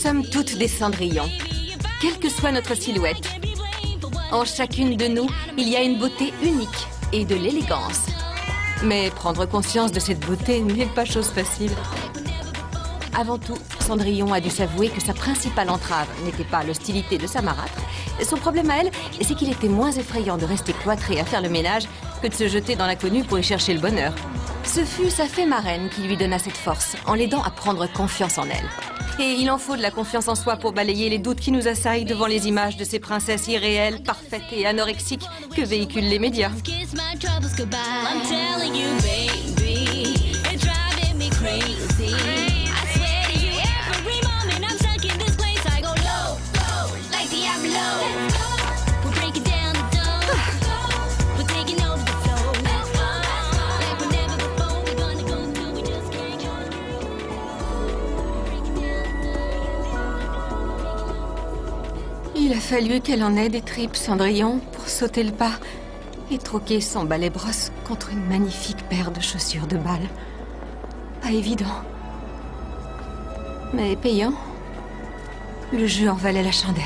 sommes toutes des cendrillons, quelle que soit notre silhouette. En chacune de nous, il y a une beauté unique et de l'élégance. Mais prendre conscience de cette beauté n'est pas chose facile. Avant tout, Cendrillon a dû s'avouer que sa principale entrave n'était pas l'hostilité de sa marâtre. Son problème à elle, c'est qu'il était moins effrayant de rester cloîtré à faire le ménage que de se jeter dans l'inconnu pour y chercher le bonheur. Ce fut sa fée marraine qui lui donna cette force, en l'aidant à prendre confiance en elle. Et il en faut de la confiance en soi pour balayer les doutes qui nous assaillent devant les images de ces princesses irréelles, parfaites et anorexiques que véhiculent les médias. Il a fallu qu'elle en ait des tripes, Cendrillon, pour sauter le pas et troquer son balai brosse contre une magnifique paire de chaussures de bal. Pas évident. Mais payant. Le jeu en valait la chandelle.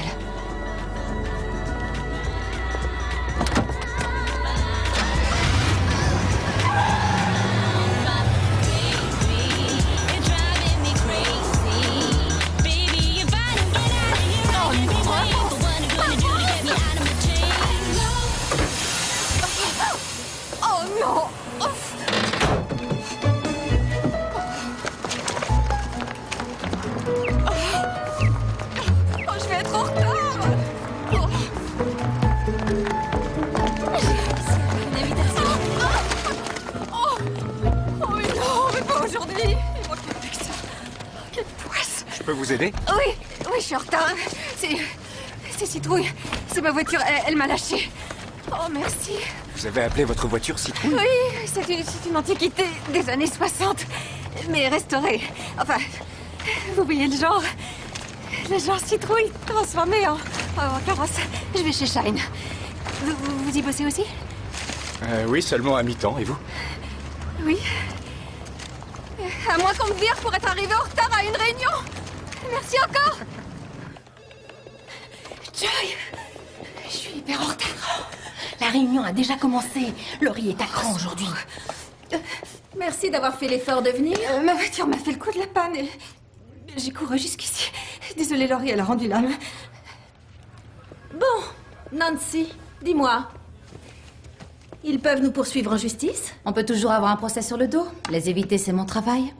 Vous aider? Oui, je suis en retard. C'est Citrouille. C'est ma voiture, elle m'a lâché. Oh, merci. Vous avez appelé votre voiture Citrouille? Oui, c'est une antiquité des années 60, mais restaurée. Enfin, vous voyez le genre Citrouille transformé en carrosse. Je vais chez Shine. Vous y bossez aussi? Oui, seulement à mi-temps. Et vous? Oui. À moins qu'on me vire pour être arrivé en retard à une réunion. Merci encore. Joy, je suis hyper en retard. La réunion a déjà commencé. Laurie est à cran aujourd'hui. Merci d'avoir fait l'effort de venir. Ma voiture m'a fait le coup de la panne et j'ai couru jusqu'ici. Désolée, Laurie, elle a rendu l'âme. Bon, Nancy, dis-moi. Ils peuvent nous poursuivre en justice? On peut toujours avoir un procès sur le dos. Les éviter, c'est mon travail.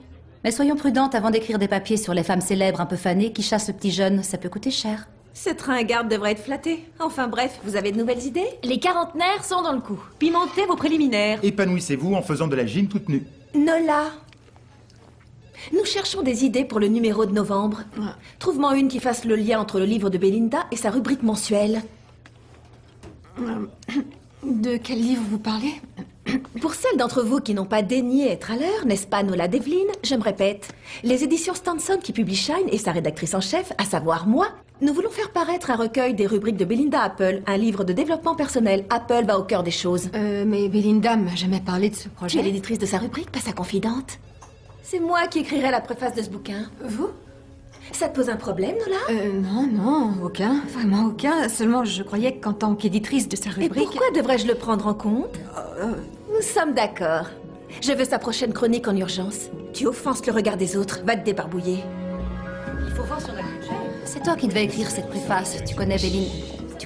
Mais soyons prudentes avant d'écrire des papiers sur les femmes célèbres un peu fanées qui chassent le petit jeune. Ça peut coûter cher. Ce train-garde devrait être flatté. Enfin bref, vous avez de nouvelles idées? Les quarantenaires sont dans le coup. Pimentez vos préliminaires. Épanouissez-vous en faisant de la gym toute nue. Nola, nous cherchons des idées pour le numéro de novembre. Trouve-moi une qui fasse le lien entre le livre de Belinda et sa rubrique mensuelle. De quel livre vous parlez? Pour celles d'entre vous qui n'ont pas daigné être à l'heure, n'est-ce pas, Nola Devlin? Je me répète. Les éditions Stanson qui publient Shine et sa rédactrice en chef, à savoir moi, nous voulons faire paraître un recueil des rubriques de Belinda Apple, un livre de développement personnel. Apple va au cœur des choses. Mais Belinda m'a jamais parlé de ce projet. Tu es l'éditrice de sa rubrique, pas sa confidente. C'est moi qui écrirai la préface de ce bouquin. Vous? Ça te pose un problème, Nola? Non, aucun. Vraiment aucun. Seulement, je croyais qu'en tant qu'éditrice de sa rubrique... Et pourquoi devrais-je le prendre en compte? Nous sommes d'accord. Je veux sa prochaine chronique en urgence. Tu offenses le regard des autres. Va te débarbouiller. Il faut voir sur notre budget. C'est toi qui devais écrire cette préface. Tu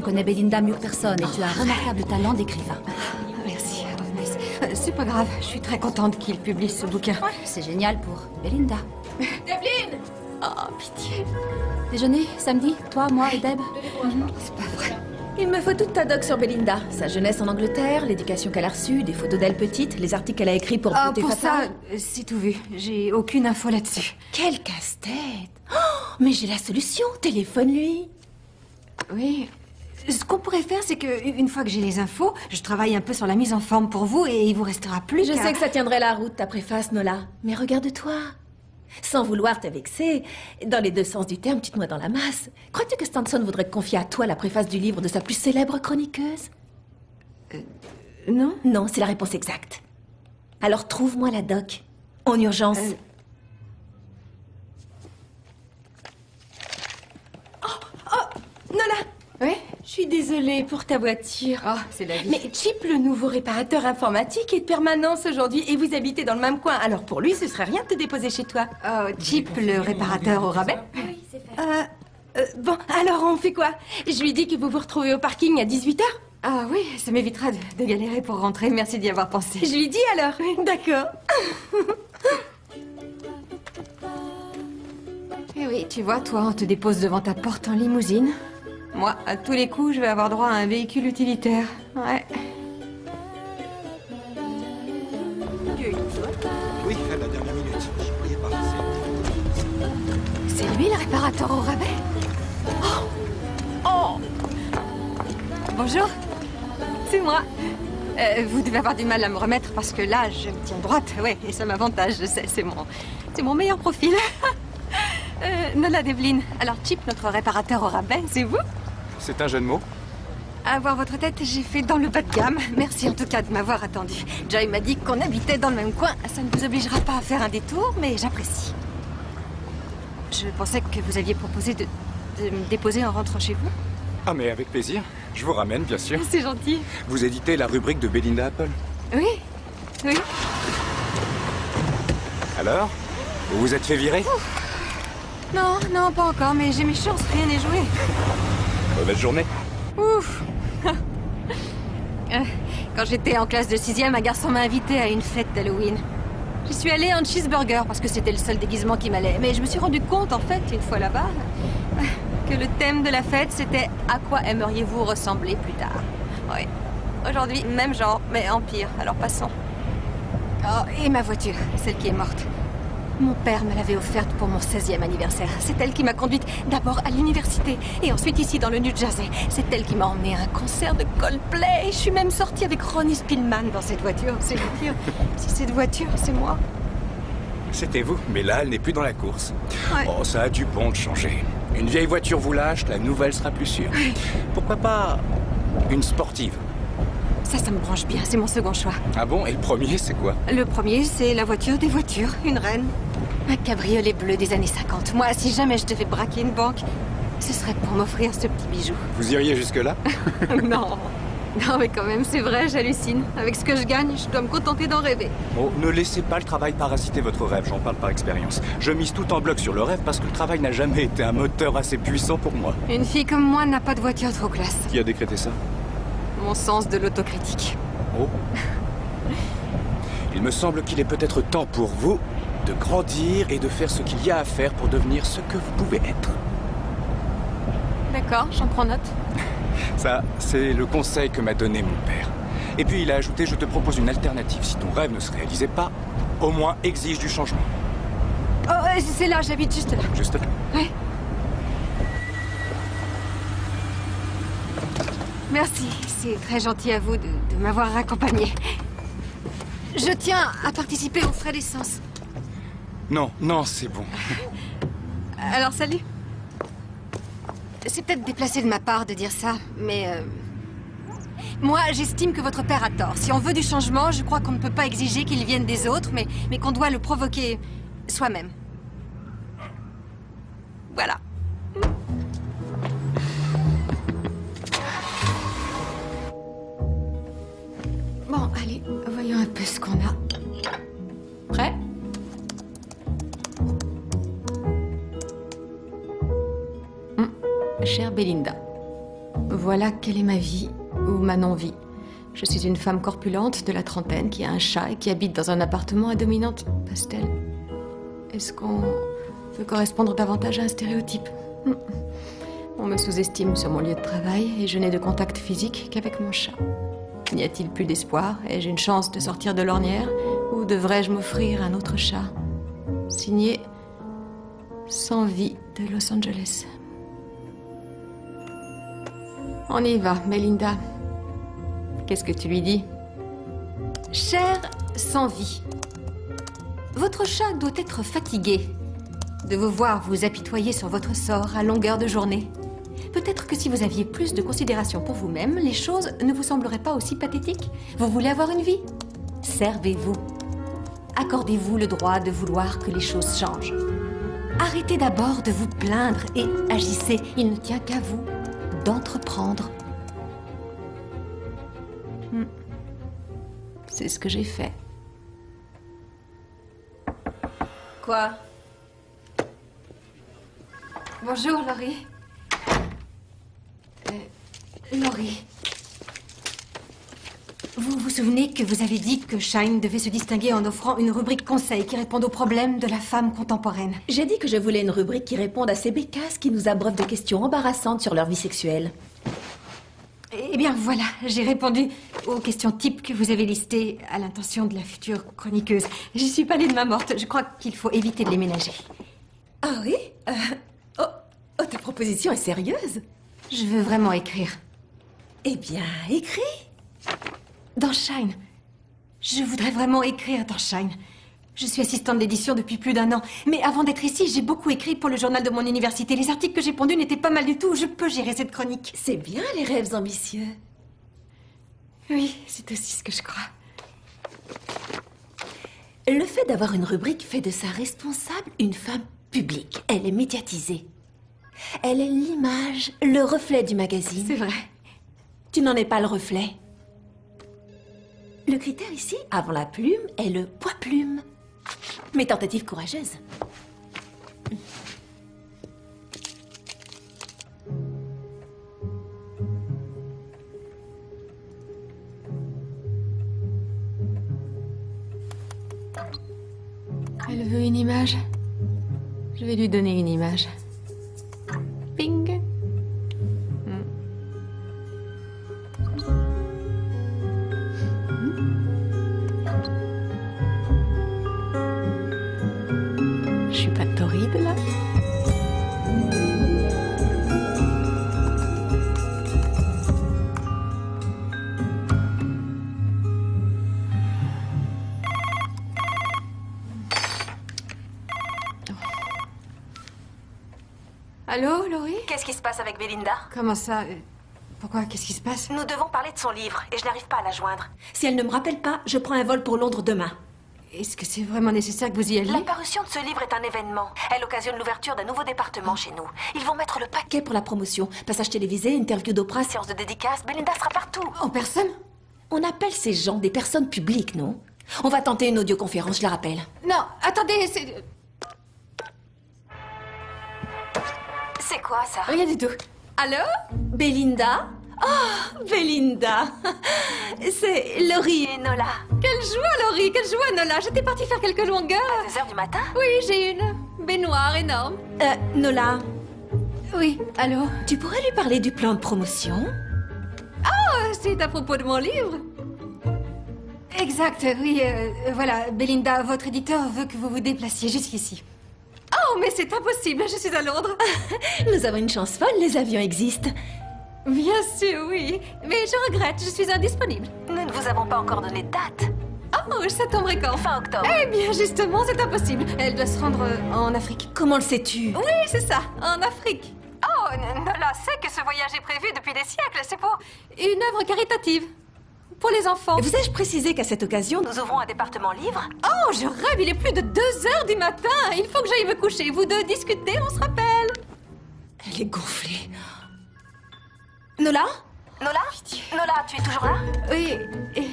connais Belinda mieux que personne et tu as un remarquable talent d'écrivain. Merci, Agnes. C'est pas grave. Je suis très contente qu'il publie ce bouquin. C'est génial pour Belinda. Devlin! Oh, pitié. Déjeuner, samedi, toi, moi et Deb. C'est pas vrai. Il me faut toute ta doc sur Belinda. Sa jeunesse en Angleterre, l'éducation qu'elle a reçue, des photos d'elle petite, les articles qu'elle a écrits pour Ah, Beauté pour Fatale. ça, c'est tout vu. J'ai aucune info là-dessus. Quel casse-tête! Oh, mais j'ai la solution. Téléphone-lui. Oui. Ce qu'on pourrait faire, c'est que une fois que j'ai les infos, je travaille un peu sur la mise en forme pour vous et il vous restera plus Je qu'à... sais que ça tiendrait la route, ta préface, Nola. Mais regarde-toi. Sans vouloir te vexer, dans les deux sens du terme, tu te noies dans la masse. Crois-tu que Stanson voudrait te confier à toi la préface du livre de sa plus célèbre chroniqueuse? Non? Non, c'est la réponse exacte. Alors trouve-moi la doc. En urgence. Nola! Oui? Je suis désolée pour ta voiture. Oh, c'est la vie. Mais Chip, le nouveau réparateur informatique, est de permanence aujourd'hui et vous habitez dans le même coin. Alors pour lui, ce serait rien de te déposer chez toi. Oh, Chip, le réparateur au rabais? Bon, alors on fait quoi? Je lui dis que vous vous retrouvez au parking à 18h? Ah oui, ça m'évitera de galérer pour rentrer. Merci d'y avoir pensé. Je lui dis alors. D'accord. Eh oui, tu vois, toi, on te dépose devant ta porte en limousine. Moi, à tous les coups, je vais avoir droit à un véhicule utilitaire. Ouais. Oui, à la dernière minute. Je croyais pas. C'est lui, le réparateur au rabais? Oh! Bonjour. C'est moi. Vous devez avoir du mal à me remettre parce que là, je me tiens droite. Ouais, et ça m'avantage, je sais. C'est mon meilleur profil. Nola Devlin. Alors, Chip, notre réparateur au rabais, c'est vous? C'est un jeu de mots? À voir votre tête, j'ai fait dans le bas de gamme. Merci en tout cas de m'avoir attendu. Joy m'a dit qu'on habitait dans le même coin. Ça ne vous obligera pas à faire un détour, mais j'apprécie. Je pensais que vous aviez proposé de me déposer en rentrant chez vous. Ah, mais avec plaisir. Je vous ramène, bien sûr. C'est gentil. Vous éditez la rubrique de Belinda Apple. Oui, oui. Alors? Vous vous êtes fait virer? Non, non, pas encore, mais j'ai mes chances, rien n'est joué. Mauvaise journée. Ouf. Quand j'étais en classe de 6e, un garçon m'a invité à une fête d'Halloween. J'y suis allée en cheeseburger parce que c'était le seul déguisement qui m'allait. Mais je me suis rendu compte, en fait, une fois là-bas, que le thème de la fête, c'était « À quoi aimeriez-vous ressembler plus tard ?» Oui. Aujourd'hui, même genre, mais en pire. Alors passons. Oh, et ma voiture, celle qui est morte. Mon père me l'avait offerte pour mon 16e anniversaire. C'est elle qui m'a conduite d'abord à l'université et ensuite ici dans le New Jersey. C'est elle qui m'a emmenée à un concert de Coldplay. Je suis même sortie avec Ronnie Spillman dans cette voiture. C'est dire si cette voiture, c'est moi. C'était vous, mais là, elle n'est plus dans la course. Ouais. Oh, ça a du bon de changer. Une vieille voiture vous lâche, la nouvelle sera plus sûre. Pourquoi pas une sportive? Ça me branche bien. C'est mon second choix. Ah bon? Et le premier, c'est quoi? Le premier, c'est la voiture des voitures. Une reine. Un cabriolet bleu des années 50. Moi, si jamais je devais braquer une banque, ce serait pour m'offrir ce petit bijou. Vous iriez jusque-là? Non. Non, mais quand même, c'est vrai, j'hallucine. Avec ce que je gagne, je dois me contenter d'en rêver. Oh, ne laissez pas le travail parasiter votre rêve, j'en parle par expérience. Je mise tout en bloc sur le rêve parce que le travail n'a jamais été un moteur assez puissant pour moi. Une fille comme moi n'a pas de voiture trop classe. Qui a décrété ça? Mon sens de l'autocritique. Oh. Il me semble qu'il est peut-être temps pour vous de grandir et de faire ce qu'il y a à faire pour devenir ce que vous pouvez être. D'accord, j'en prends note. Ça, c'est le conseil que m'a donné mon père. Et puis il a ajouté, je te propose une alternative. Si ton rêve ne se réalisait pas, au moins exige du changement. Oh, c'est là, j'habite juste là. Juste là. Ouais. Merci, c'est très gentil à vous de m'avoir accompagné. Je tiens à participer aux frais d'essence. Non, non, c'est bon. Alors, salut. C'est peut-être déplacé de ma part de dire ça, mais... Moi, j'estime que votre père a tort. Si on veut du changement, je crois qu'on ne peut pas exiger qu'il vienne des autres, mais qu'on doit le provoquer soi-même. Voilà. Bon, allez, voyons un peu ce qu'on a. Prêt? Chère Belinda, voilà quelle est ma vie, ou ma non-vie. Je suis une femme corpulente de la trentaine qui a un chat et qui habite dans un appartement à dominante pastel. Est-ce qu'on veut correspondre davantage à un stéréotype? On me sous-estime sur mon lieu de travail et je n'ai de contact physique qu'avec mon chat. N'y a-t-il plus d'espoir? Ai-je une chance de sortir de l'ornière? Ou devrais-je m'offrir un autre chat? Signé Sans vie de Los Angeles. On y va, Belinda. Qu'est-ce que tu lui dis? Cher sans vie, votre chat doit être fatigué de vous voir vous apitoyer sur votre sort à longueur de journée. Peut-être que si vous aviez plus de considération pour vous-même, les choses ne vous sembleraient pas aussi pathétiques. Vous voulez avoir une vie? Servez-vous. Accordez-vous le droit de vouloir que les choses changent. Arrêtez d'abord de vous plaindre et agissez. Il ne tient qu'à vous d'entreprendre. C'est ce que j'ai fait. Quoi? Bonjour, Laurie. Laurie. Vous vous souvenez que vous avez dit que Shine devait se distinguer en offrant une rubrique conseil qui réponde aux problèmes de la femme contemporaine? J'ai dit que je voulais une rubrique qui réponde à ces bécasses qui nous abreuvent de questions embarrassantes sur leur vie sexuelle. Eh bien, voilà, j'ai répondu aux questions types que vous avez listées à l'intention de la future chroniqueuse. J'y suis pas allée de main morte. Je crois qu'il faut éviter de les ménager. Ah oui? Oh, ta proposition est sérieuse? Je veux vraiment écrire. Eh bien, écris. Dans Shine. Je voudrais vraiment écrire dans Shine. Je suis assistante d'édition depuis plus d'1 an. Mais avant d'être ici, j'ai beaucoup écrit pour le journal de mon université. Les articles que j'ai pondus n'étaient pas mal du tout. Je peux gérer cette chronique. C'est bien, les rêves ambitieux. Oui, c'est aussi ce que je crois. Le fait d'avoir une rubrique fait de sa responsable une femme publique. Elle est médiatisée. Elle est l'image, le reflet du magazine. C'est vrai. Tu n'en es pas le reflet. Le critère ici, avant la plume, est le poids-plume. Mes tentatives courageuses. Elle veut une image. Je vais lui donner une image. Ping. Je suis pas torride, là? Allô, Laurie? Qu'est-ce qui se passe avec Belinda? Comment ça? Pourquoi? Qu'est-ce qui se passe? Nous devons parler de son livre et je n'arrive pas à la joindre. Si elle ne me rappelle pas, je prends un vol pour Londres demain. Est-ce que c'est vraiment nécessaire que vous y alliez? La parution de ce livre est un événement. Elle occasionne l'ouverture d'un nouveau département chez nous. Ils vont mettre le paquet. Pour la promotion, passage télévisé, interview d'Oprah. Séance de dédicace, Belinda sera partout. En personne? On appelle ces gens des personnes publiques, non? On va tenter une audioconférence, je la rappelle. Non, attendez, c'est... C'est quoi ça? Rien du tout. Allô? Belinda? Oh, Belinda! C'est Laurie et Nola. Quelle joie, Laurie, quelle joie, Nola. J'étais partie faire quelques longueurs. À 2 heures du matin? Oui, j'ai une baignoire énorme. Nola, Oui, allô? tu pourrais lui parler du plan de promotion? Oh, c'est à propos de mon livre. Exact, oui, voilà, Belinda, votre éditeur veut que vous vous déplaciez jusqu'ici. Oh, mais c'est impossible, je suis à Londres. Nous avons une chance folle, les avions existent. Bien sûr, oui, mais je regrette, je suis indisponible. Nous ne vous avons pas encore donné de date. Oh, ça tomberait quand? Fin octobre. Eh bien, justement, c'est impossible. Elle doit se rendre en Afrique. Comment le sais-tu? Oui, c'est ça, en Afrique. Oh, Nola sait que ce voyage est prévu depuis des siècles. C'est pour une œuvre caritative. Pour les enfants. Vous ai-je précisé qu'à cette occasion, Nous ouvrons un département livre. Oh, je rêve, il est plus de 2 heures du matin. Il faut que j'aille me coucher. Vous deux discutez, on se rappelle. Elle est gonflée. Nola? Nola? Nola, tu es toujours là? Oui,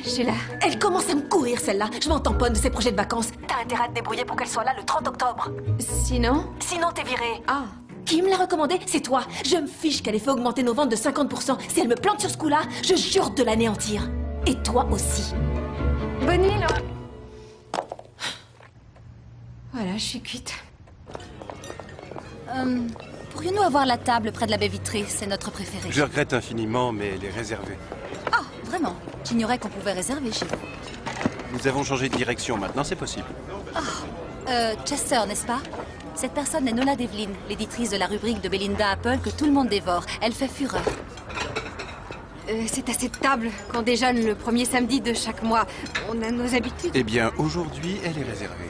je suis là. Elle commence à me courir, celle-là. Je m'en tamponne de ses projets de vacances. T'as intérêt à te débrouiller pour qu'elle soit là le 30 octobre. Sinon? Sinon, t'es virée. Ah. Qui me l'a recommandé? C'est toi. Je me fiche qu'elle ait fait augmenter nos ventes de 50%. Si elle me plante sur ce coup-là, je jure de l'anéantir. Et toi aussi. Bonne nuit, Laurie. Voilà, je suis cuite. Pourrions-nous avoir la table près de la baie vitrée? C'est notre préférée. Je regrette infiniment, mais elle est réservée. Ah, vraiment? J'ignorais qu'on pouvait réserver chez vous. Nous avons changé de direction, maintenant c'est possible. Chester, n'est-ce pas? Cette personne est Nola Devlin, l'éditrice de la rubrique de Belinda Apple que tout le monde dévore. Elle fait fureur. C'est à cette table qu'on déjeune le premier samedi de chaque mois. On a nos habitudes. Eh bien, aujourd'hui, elle est réservée.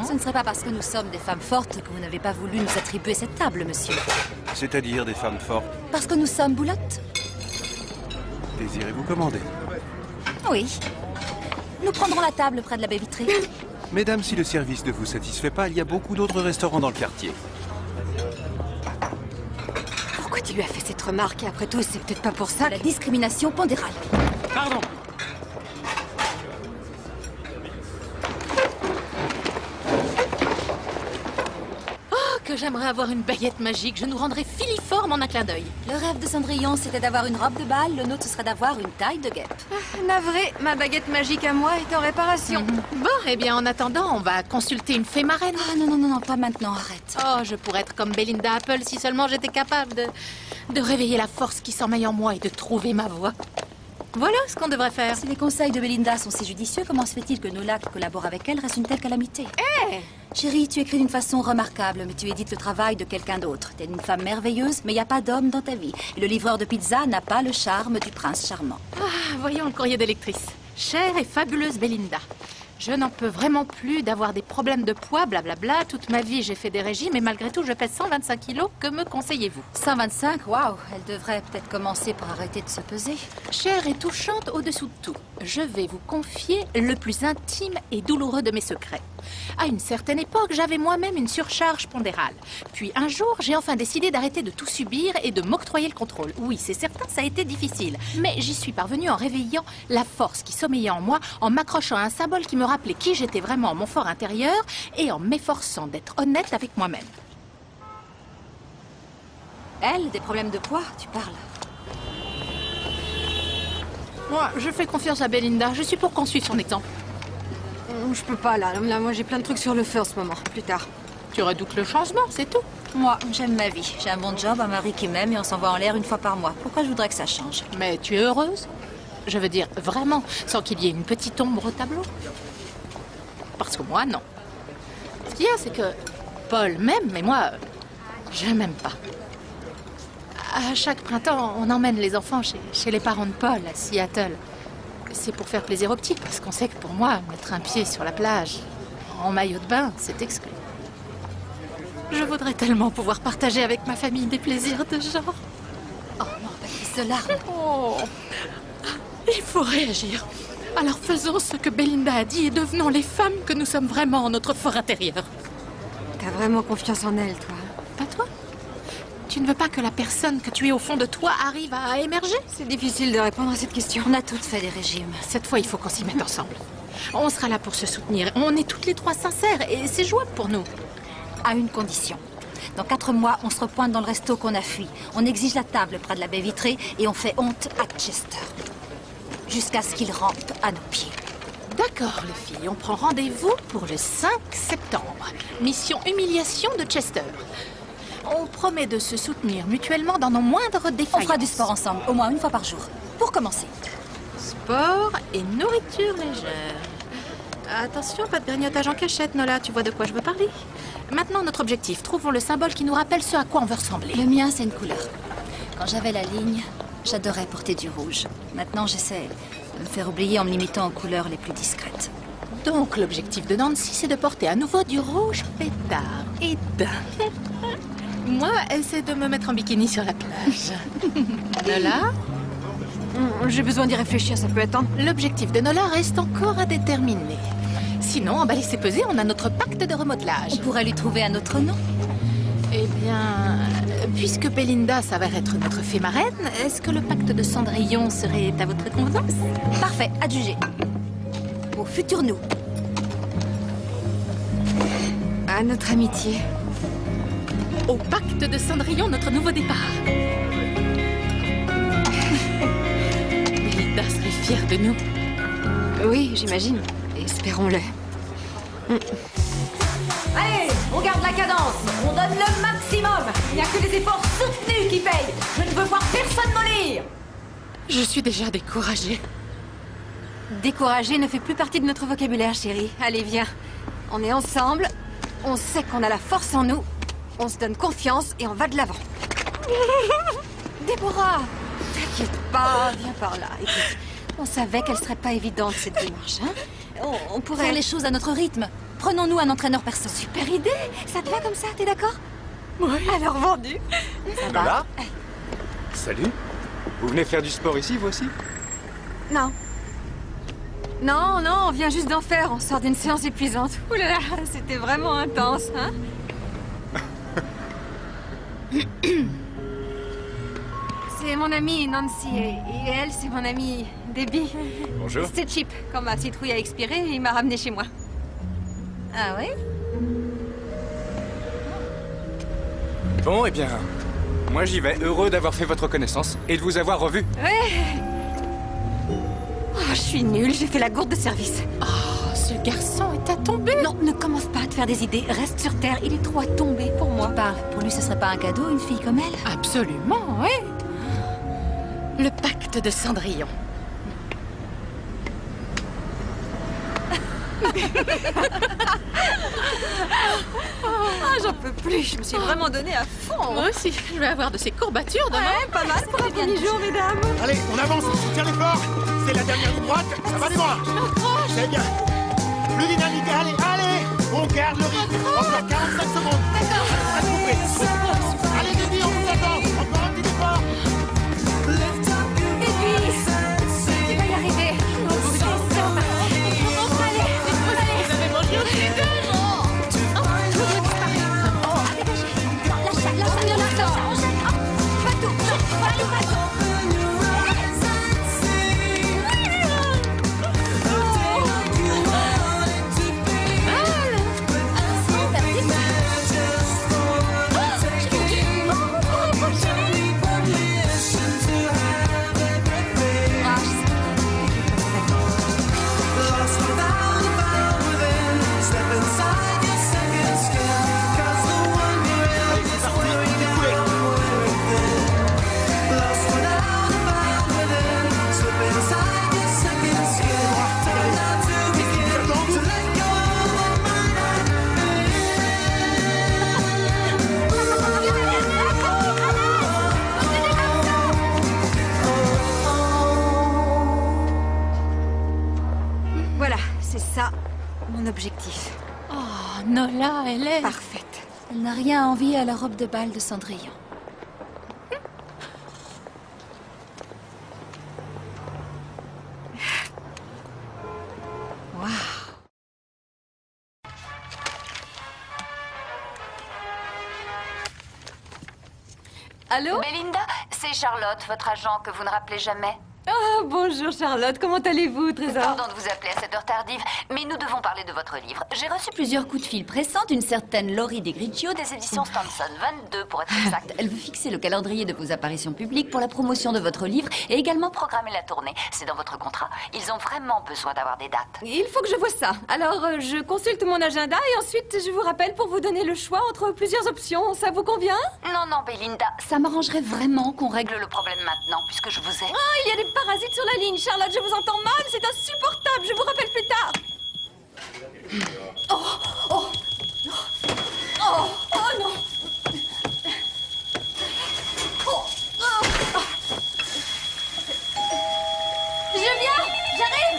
Ce ne serait pas parce que nous sommes des femmes fortes que vous n'avez pas voulu nous attribuer cette table, monsieur. C'est-à-dire des femmes fortes. Parce que nous sommes boulottes? Désirez-vous commander? Oui. Nous prendrons la table près de la baie vitrée. Mesdames, si le service ne vous satisfait pas, il y a beaucoup d'autres restaurants dans le quartier. qui lui a fait cette remarque et après tout, c'est peut-être pas pour ça La discrimination pondérale. Pardon. Que j'aimerais avoir une baguette magique, je nous rendrais filiforme en un clin d'œil. Le rêve de Cendrillon, c'était d'avoir une robe de bal, le nôtre serait d'avoir une taille de guêpe. Navré, ma baguette magique à moi est en réparation. Bon, eh bien, en attendant, on va consulter une fée marraine. Ah non, pas maintenant, arrête. Oh, je pourrais être comme Belinda Apple si seulement j'étais capable de réveiller la force qui sommeille en moi et de trouver ma voie. Voilà ce qu'on devrait faire. Si les conseils de Belinda sont si judicieux, comment se fait-il que Nola, qui collabore avec elle, reste une telle calamité? Chérie, tu écris d'une façon remarquable, mais tu édites le travail de quelqu'un d'autre. T'es une femme merveilleuse, mais il n'y a pas d'homme dans ta vie. Et le livreur de pizza n'a pas le charme du prince charmant. Ah, voyons le courrier de lectrice. Chère et fabuleuse Belinda. Je n'en peux vraiment plus d'avoir des problèmes de poids, blablabla. Toute ma vie, j'ai fait des régimes et malgré tout, je pèse 125 kilos. Que me conseillez-vous? 125, waouh, elle devrait peut-être commencer par arrêter de se peser. Chère et touchante au-dessous de tout, je vais vous confier le plus intime et douloureux de mes secrets. À une certaine époque, j'avais moi-même une surcharge pondérale. Puis un jour, j'ai enfin décidé d'arrêter de tout subir et de m'octroyer le contrôle. Oui, c'est certain, ça a été difficile. Mais j'y suis parvenue en réveillant la force qui sommeillait en moi, en m'accrochant à un symbole qui me rappelait qui j'étais vraiment, mon fort intérieur, et en m'efforçant d'être honnête avec moi-même. Elle, des problèmes de poids, tu parles? Moi, je fais confiance à Belinda. Je suis pour qu'on suive son exemple. Je peux pas, là, moi j'ai plein de trucs sur le feu en ce moment. Plus tard. Tu redoutes le changement, c'est tout. Moi, j'aime ma vie. J'ai un bon job, un mari qui m'aime et on s'envoie en l'air une fois par mois. Pourquoi je voudrais que ça change? Mais tu es heureuse? Je veux dire, vraiment, sans qu'il y ait une petite ombre au tableau? Parce que moi, non. Ce qu'il y a, c'est que Paul m'aime, mais moi, je m'aime pas. À chaque printemps, on emmène les enfants chez les parents de Paul, à Seattle. C'est pour faire plaisir aux petits, parce qu'on sait que pour moi, mettre un pied sur la plage, en maillot de bain, c'est exclu. Je voudrais tellement pouvoir partager avec ma famille des plaisirs de genre. Oh non, pas de larmes. Oh, il faut réagir. Alors faisons ce que Belinda a dit et devenons les femmes que nous sommes vraiment en notre fort intérieur. T'as vraiment confiance en elle, toi? Pas toi? Tu ne veux pas que la personne que tu es au fond de toi arrive à émerger? C'est difficile de répondre à cette question. On a toutes fait des régimes. Cette fois, il faut qu'on s'y mette ensemble. On sera là pour se soutenir. On est toutes les trois sincères et c'est jouable pour nous. À une condition. Dans 4 mois, on se repointe dans le resto qu'on a fui. On exige la table près de la baie vitrée et on fait honte à Chester. Jusqu'à ce qu'il rampe à nos pieds. D'accord, les filles. On prend rendez-vous pour le 5 septembre. Mission humiliation de Chester. On promet de se soutenir mutuellement dans nos moindres défaillances. On fera du sport ensemble, au moins une fois par jour. Pour commencer. Sport et nourriture légère. Attention, pas de grignotage en cachette, Nola. Tu vois de quoi je veux parler? Maintenant, notre objectif. Trouvons le symbole qui nous rappelle ce à quoi on veut ressembler. Le mien, c'est une couleur. Quand j'avais la ligne, j'adorais porter du rouge. Maintenant, j'essaie de me faire oublier en me limitant aux couleurs les plus discrètes. Donc, l'objectif de Nancy, c'est de porter à nouveau du rouge pétard. Et moi, c'est de me mettre en bikini sur la plage. Nola? J'ai besoin d'y réfléchir, ça peut attendre. L'objectif de Nola reste encore à déterminer. Sinon, emballé c'est pesé, on a notre pacte de remodelage. On pourrait lui trouver un autre nom. Eh bien, puisque Belinda s'avère être notre fée marraine, est-ce que le pacte de Cendrillon serait à votre convenance? Parfait, adjugé. Au futur nous. À notre amitié. Au pacte de Cendrillon, notre nouveau départ. Belinda serait fière de nous. Oui, j'imagine. Espérons-le. Allez, on garde la cadence. On donne le maximum. Il n'y a que les efforts soutenus qui payent. Je ne veux voir personne mollir. Je suis déjà découragée. Décourager ne fait plus partie de notre vocabulaire, chérie. Allez, viens. On est ensemble. On sait qu'on a la force en nous. On se donne confiance et on va de l'avant. Déborah, t'inquiète pas, viens par là. Écoute, on savait qu'elle serait pas évidente cette démarche, hein? On pourrait faire les choses à notre rythme. Prenons-nous un entraîneur perso. Super idée. Ça te va comme ça, t'es d'accord? Oui. Alors vendu. Ça va. Lola? Salut. Vous venez faire du sport ici, vous aussi? Non. Non, non, on vient juste d'en faire. On sort d'une séance épuisante. Ouh là là, c'était vraiment intense, hein? c'est mon amie Nancy et elle, c'est mon amie Debbie. Bonjour. C'est Chip. Quand ma citrouille a expiré, il m'a ramené chez moi. Ah oui? Bon, eh bien, moi j'y vais. Heureux d'avoir fait votre connaissance et de vous avoir revu. Ouais. Oh, je suis nulle, j'ai fait la gourde de service. Oh, ce garçon est à tomber. Non, ne commence pas à te faire des idées. Reste sur terre, il est trop à tomber pour moi. Pour lui, ce serait pas un cadeau, une fille comme elle? Absolument, oui. Le pacte de Cendrillon. Ah, j'en peux plus, je me suis vraiment donnée à fond. Moi aussi, je vais avoir de ces courbatures demain. Ouais, pas mal pour un premier jour, mesdames. Allez, on avance, tiens l'effort. C'est la dernière ligne droite, ça va les bras. C'est bien. Plus dynamique, allez, allez. On garde le rythme. Encore 45 secondes. D'accord. Allez, Debbie, on vous attend. Encore un petit effort. Et puis, tu vas y arriver. Allez, Vous avez mangé aussi les deux. voilà, c'est ça, mon objectif. Oh, Nola, elle est... Parfaite. Elle n'a rien à envier à la robe de bal de Cendrillon. Waouh. Allô? Belinda, c'est Charlotte, votre agent que vous ne rappelez jamais. Oh, bonjour Charlotte, comment allez-vous, Trésor? Pardon de vous appeler à cette heure tardive, mais nous devons parler de votre livre. J'ai reçu Plusieurs coups de fil pressants d'une certaine Laurie Degriccio des éditions Stanson, 22 pour être exact. Elle veut fixer le calendrier de vos apparitions publiques pour la promotion de votre livre et également Programmer la tournée, c'est dans votre contrat. Ils ont vraiment besoin d'avoir des dates. Il faut que je vois ça. Alors, je consulte mon agenda et ensuite je vous rappelle pour vous donner le choix entre plusieurs options. Ça vous convient? Non, non, Belinda, ça m'arrangerait vraiment qu'on règle règle le problème maintenant, puisque je vous ai... Oh, il y a des parasites sur la ligne, Charlotte, je vous entends mal, c'est insupportable, je vous rappelle plus tard. Oh, oh, oh, oh non. Oh, oh, oh. Je viens, j'arrive.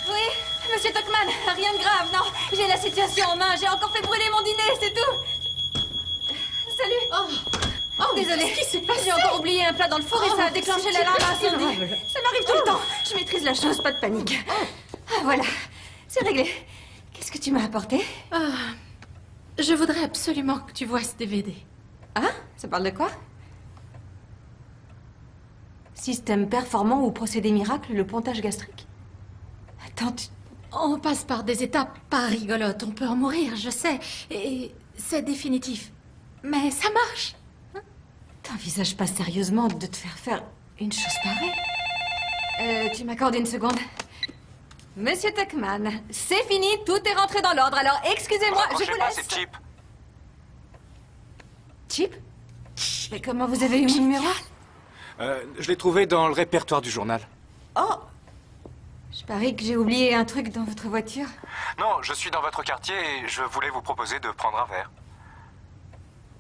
Oui, monsieur Tuckman, rien de grave, non. J'ai la situation en main, j'ai encore fait brûler mon dîner, c'est tout. Salut. Oh, désolée. Qu'est-ce qui s'est passé? J'ai encore oublié un plat dans le four et ça a déclenché l'alarme incendie. Ça m'arrive tout le temps. Je maîtrise la chose, pas de panique. Ah, voilà, c'est réglé. Qu'est-ce que tu m'as apporté? Je voudrais absolument que tu vois ce DVD. Ah, ça parle de quoi? Système performant ou procédé miracle, le pontage gastrique? Attends, On passe par des étapes pas rigolotes. On peut en mourir, je sais. Et c'est définitif. Mais ça marche. T'envisages pas sérieusement de te faire une chose pareille? Tu m'accordes une seconde? Monsieur Tuckman, c'est fini, tout est rentré dans l'ordre, alors excusez-moi, je vous laisse. C'est Chip. Chip? Mais comment vous avez eu mon numéro? Je l'ai trouvé dans le répertoire du journal. Oh! Je parie que j'ai oublié un truc dans votre voiture. Non, je suis dans votre quartier et je voulais vous proposer de prendre un verre.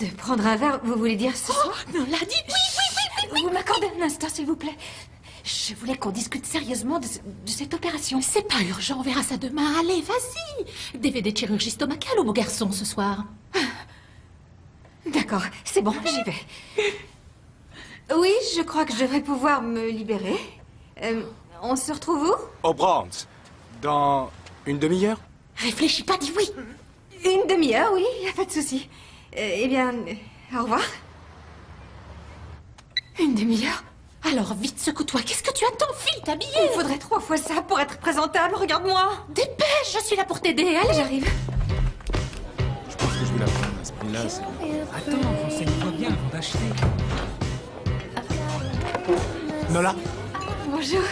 De prendre un verre, vous voulez dire ce soir? Non, l'a dit. Oui. Vous m'accordez un instant, s'il vous plaît. Je voulais qu'on discute sérieusement de cette opération. C'est pas urgent, on verra ça demain. Allez, vas-y. DVD de chirurgie stomacale au beau garçon ce soir. D'accord, c'est bon, j'y vais. Oui, je crois que je devrais pouvoir me libérer. On se retrouve où? Au Bronx. Dans une demi-heure? Réfléchis pas, dis oui. Une demi-heure, oui, y a pas de souci. Eh bien, au revoir. Une demi-heure? Alors vite, secoue-toi. Qu'est-ce que tu attends? File, t'habiller. Il faudrait 3 fois ça pour être présentable. Regarde-moi. Dépêche, je suis là pour t'aider. Allez, J'arrive. Je pense que je vais la prendre à ce prix-là. Attends, renseigne-toi bien avant d'acheter. Nola. Bonjour.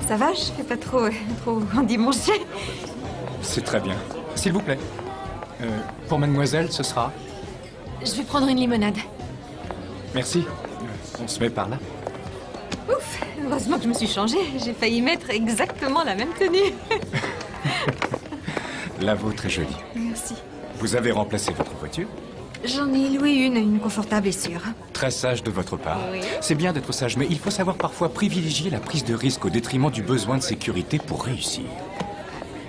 Ça va? Je fais pas trop endimanché. C'est très bien. S'il vous plaît. Pour mademoiselle, ce sera... Je vais prendre une limonade. Merci. On se met par là. Ouf, heureusement que je me suis changée. J'ai failli mettre exactement la même tenue. La vôtre est jolie. Merci. Vous avez remplacé votre voiture? J'en ai loué une confortable et sûre. Très sage de votre part. Oui. C'est bien d'être sage, mais il faut savoir parfois privilégier la prise de risque au détriment du besoin de sécurité pour réussir.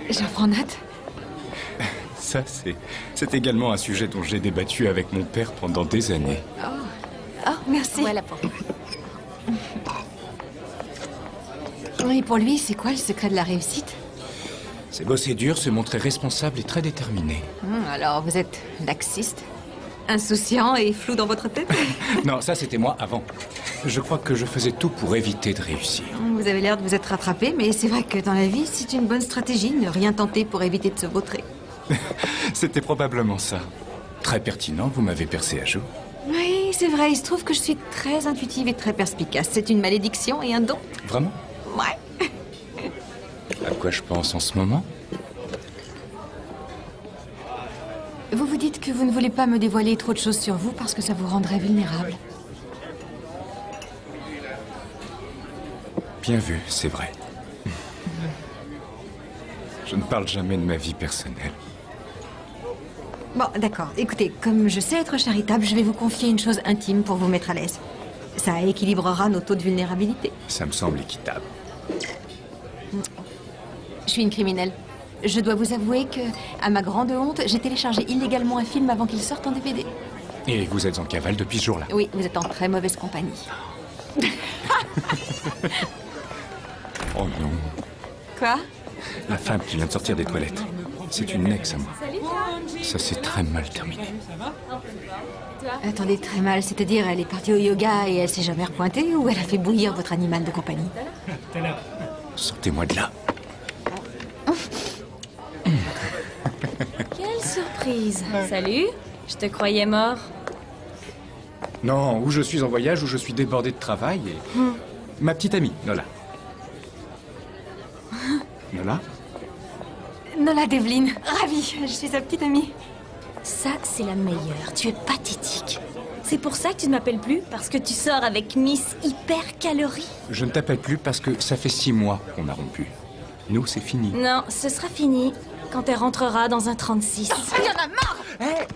J'en prends note. Ça, c'est également un sujet dont j'ai débattu avec mon père pendant des années. Oh, merci. Voilà pour vous. Et pour lui, c'est quoi le secret de la réussite? C'est bosser dur, se montrer responsable et très déterminé. Alors, vous êtes laxiste? Insouciant et flou dans votre tête? Non, ça c'était moi avant. Je crois que je faisais tout pour éviter de réussir. Vous avez l'air de vous être rattrapé, mais c'est vrai que dans la vie, c'est une bonne stratégie, ne rien tenter pour éviter de se vautrer. C'était probablement ça. Très pertinent, vous m'avez percé à jour. Oui, c'est vrai, il se trouve que je suis très intuitive et très perspicace. C'est une malédiction et un don. Vraiment? Ouais. À quoi je pense en ce moment? Vous vous dites que vous ne voulez pas me dévoiler trop de choses sur vous parce que ça vous rendrait vulnérable. Bien vu, c'est vrai. Je ne parle jamais de ma vie personnelle. Bon, d'accord. Écoutez, comme je sais être charitable, je vais vous confier une chose intime pour vous mettre à l'aise. Ça équilibrera nos taux de vulnérabilité. Ça me semble équitable. Je suis une criminelle. Je dois vous avouer que, à ma grande honte, j'ai téléchargé illégalement un film avant qu'il sorte en DVD. Et vous êtes en cavale depuis ce jour-là? Oui, vous êtes en très mauvaise compagnie. Oh non. Quoi? La femme qui vient de sortir des toilettes. C'est une ex à moi. Ça s'est très mal terminé. Attendez, très mal. C'est-à-dire, elle est partie au yoga et elle s'est jamais repointée ou elle a fait bouillir votre animal de compagnie? Sortez-moi de là. Quelle surprise. Salut, je te croyais mort. Non, ou je suis en voyage, ou je suis débordé de travail et... Ma petite amie, Nola. Nola? Nola Devlin, ravie. Je suis sa petite amie. Ça, c'est la meilleure. Tu es pathétique. C'est pour ça que tu ne m'appelles plus? Parce que tu sors avec Miss Hyper Calorie? Je ne t'appelle plus parce que ça fait 6 mois qu'on a rompu. Nous, c'est fini. Non, ce sera fini quand elle rentrera dans un 36. Il y en a marre! Hey!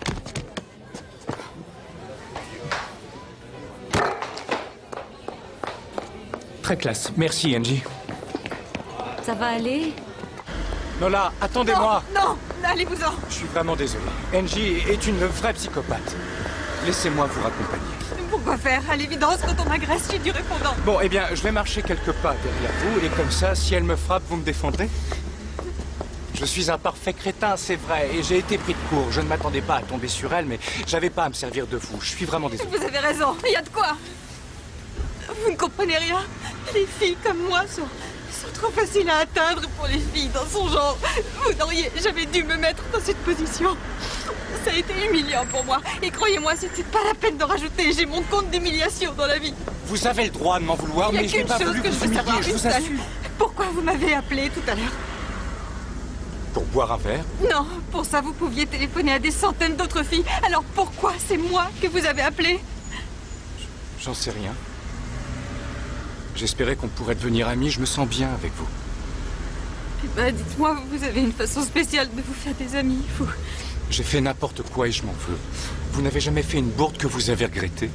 Très classe. Merci, Angie. Ça va aller? Nola, attendez-moi! Non, allez-vous-en! Je suis vraiment désolé. Angie est une vraie psychopathe. Laissez-moi vous raccompagner. Pourquoi faire? À l'évidence, quand on m'agresse, j'ai du répondant. Bon, eh bien, je vais marcher quelques pas derrière vous, et comme ça, si elle me frappe, vous me défendrez? Je suis un parfait crétin, c'est vrai, et j'ai été pris de court. Je ne m'attendais pas à tomber sur elle, mais j'avais pas à me servir de vous. Je suis vraiment désolé. Vous avez raison, il y a de quoi. Vous ne comprenez rien. Les filles comme moi sont trop faciles à atteindre pour les filles dans son genre. Vous n'auriez jamais dû me mettre dans cette position. Ça a été humiliant pour moi. Et croyez-moi, c'était pas la peine de rajouter. J'ai mon compte d'humiliation dans la vie. Vous avez le droit de m'en vouloir, mais je n'ai pas voulu vous humilier, je vous assure. Pourquoi vous m'avez appelé tout à l'heure? Pour boire un verre? Non, pour ça vous pouviez téléphoner à des centaines d'autres filles. Alors pourquoi c'est moi que vous avez appelé? J'en sais rien. J'espérais qu'on pourrait devenir amis, je me sens bien avec vous. Eh ben, dites-moi, vous avez une façon spéciale de vous faire des amis, vous. J'ai fait n'importe quoi et je m'en veux. Vous n'avez jamais fait une bourde que vous avez regrettée?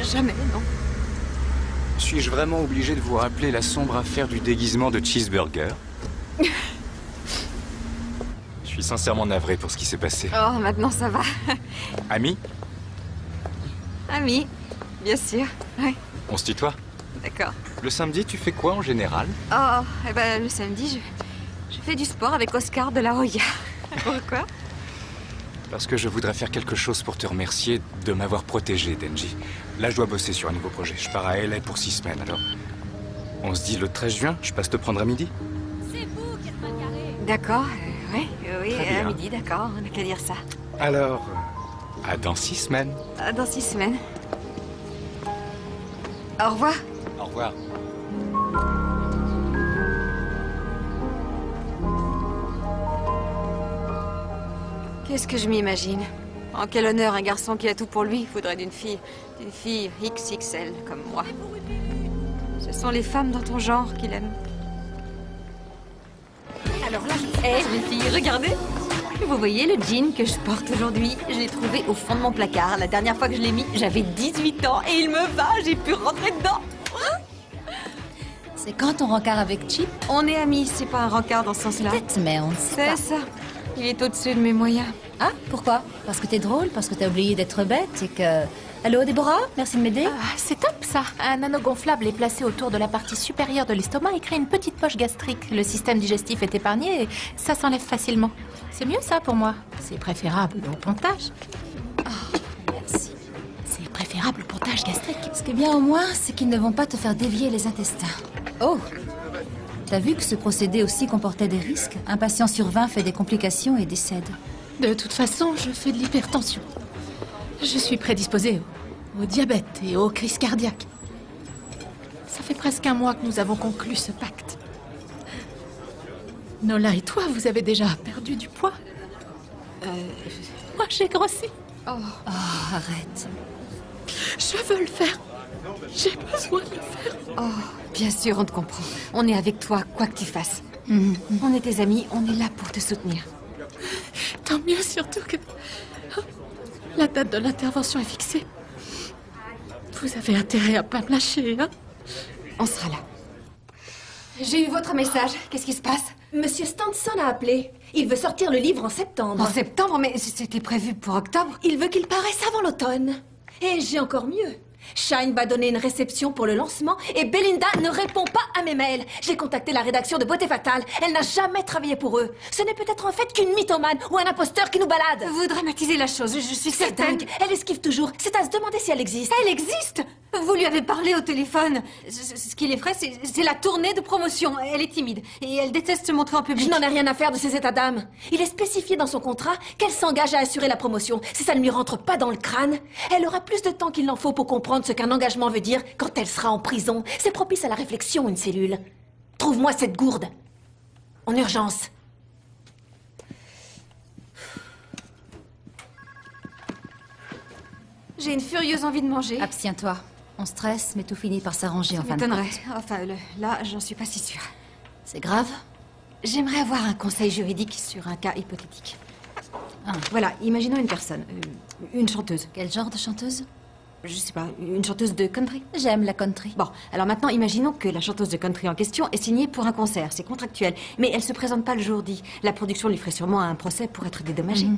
Jamais, non. Suis-je vraiment obligé de vous rappeler la sombre affaire du déguisement de Cheeseburger? Je suis sincèrement navré pour ce qui s'est passé. Oh, maintenant ça va. Ami? Ami, bien sûr, oui. On se tutoie? D'accord. Le samedi, tu fais quoi en général? Oh, eh ben, le samedi, je fais du sport avec Oscar de la Hoya. Pourquoi? Parce que je voudrais faire quelque chose pour te remercier de m'avoir protégé, Denji. Là, je dois bosser sur un nouveau projet. Je pars à LA pour 6 semaines, alors... On se dit le 13 juin, je passe te prendre à midi. C'est vous qui êtes mal garé. D'accord, oui, Très bien. à midi, d'accord, on n'a qu'à dire ça. Alors, à dans 6 semaines. Dans 6 semaines. Au revoir. Au revoir. Qu'est-ce que je m'imagine? En quel honneur un garçon qui a tout pour lui faudrait d'une fille XXL comme moi. Ce sont les femmes dans ton genre qu'il aime. Alors là, les filles, regardez. Vous voyez le jean que je porte aujourd'hui? Je l'ai trouvé au fond de mon placard. La dernière fois que je l'ai mis, j'avais 18 ans et il me va, j'ai pu rentrer dedans. C'est quand ton rencard avec Chip? On est amis, c'est pas un rencard dans ce sens-là. Peut-être, mais on ne sait pas. C'est ça. Il est au-dessus de mes moyens. Ah, pourquoi? Parce que t'es drôle, parce que t'as oublié d'être bête et que... Allô, Déborah? Merci de m'aider. C'est top, ça. Un anneau gonflable est placé autour de la partie supérieure de l'estomac et crée une petite poche gastrique. Le système digestif est épargné et ça s'enlève facilement. C'est mieux, ça, pour moi. C'est préférable au pontage. Merci. C'est préférable au pontage gastrique. Ce qui est bien au moins, c'est qu'ils ne vont pas te faire dévier les intestins. Oh! T'as vu que ce procédé aussi comportait des risques? Un patient sur 20 fait des complications et décède. De toute façon, je fais de l'hypertension. Je suis prédisposée au diabète et aux crises cardiaques. Ça fait presque un mois que nous avons conclu ce pacte. Nola et toi, vous avez déjà perdu du poids? Moi, j'ai grossi. Oh, arrête. Je veux le faire. J'ai besoin de le faire. Oh, bien sûr, on te comprend. On est avec toi, quoi que tu fasses. On est tes amis, on est là pour te soutenir. Tant mieux, surtout que... La date de l'intervention est fixée. Vous avez intérêt à pas me lâcher, hein? On sera là. J'ai eu votre message. Qu'est-ce qui se passe? Monsieur Stanson a appelé. Il veut sortir le livre en septembre. En septembre? Mais c'était prévu pour octobre. Il veut qu'il paraisse avant l'automne. Et j'ai encore mieux. Shine va donner une réception pour le lancement et Belinda ne répond pas à mes mails. J'ai contacté la rédaction de Beauté Fatale. Elle n'a jamais travaillé pour eux. Ce n'est peut-être en fait qu'une mythomane ou un imposteur qui nous balade. Vous dramatisez la chose, je suis C'est certaine. dingue. Elle esquive toujours. C'est à se demander si elle existe. Elle existe? Vous lui avez parlé au téléphone. Ce qui l'effraie, c'est la tournée de promotion. Elle est timide et elle déteste se montrer en public. Je n'en ai rien à faire de ces états d'âme. Il est spécifié dans son contrat qu'elle s'engage à assurer la promotion. Si ça ne lui rentre pas dans le crâne, elle aura plus de temps qu'il n'en faut pour comprendre ce qu'un engagement veut dire quand elle sera en prison. C'est propice à la réflexion, une cellule. Trouve-moi cette gourde. En urgence. J'ai une furieuse envie de manger. Abstiens-toi. On stresse, mais tout finit par s'arranger en fin de m'étonnerait. compte. Enfin, là, j'en suis pas si sûre. C'est grave? J'aimerais avoir un conseil juridique sur un cas hypothétique. Voilà, imaginons une personne, une chanteuse. Quel genre de chanteuse? Je sais pas, une chanteuse de country. J'aime la country. Bon, alors maintenant, imaginons que la chanteuse de country en question est signée pour un concert. C'est contractuel. Mais elle se présente pas le jour dit. La production lui ferait sûrement un procès pour être dédommagée.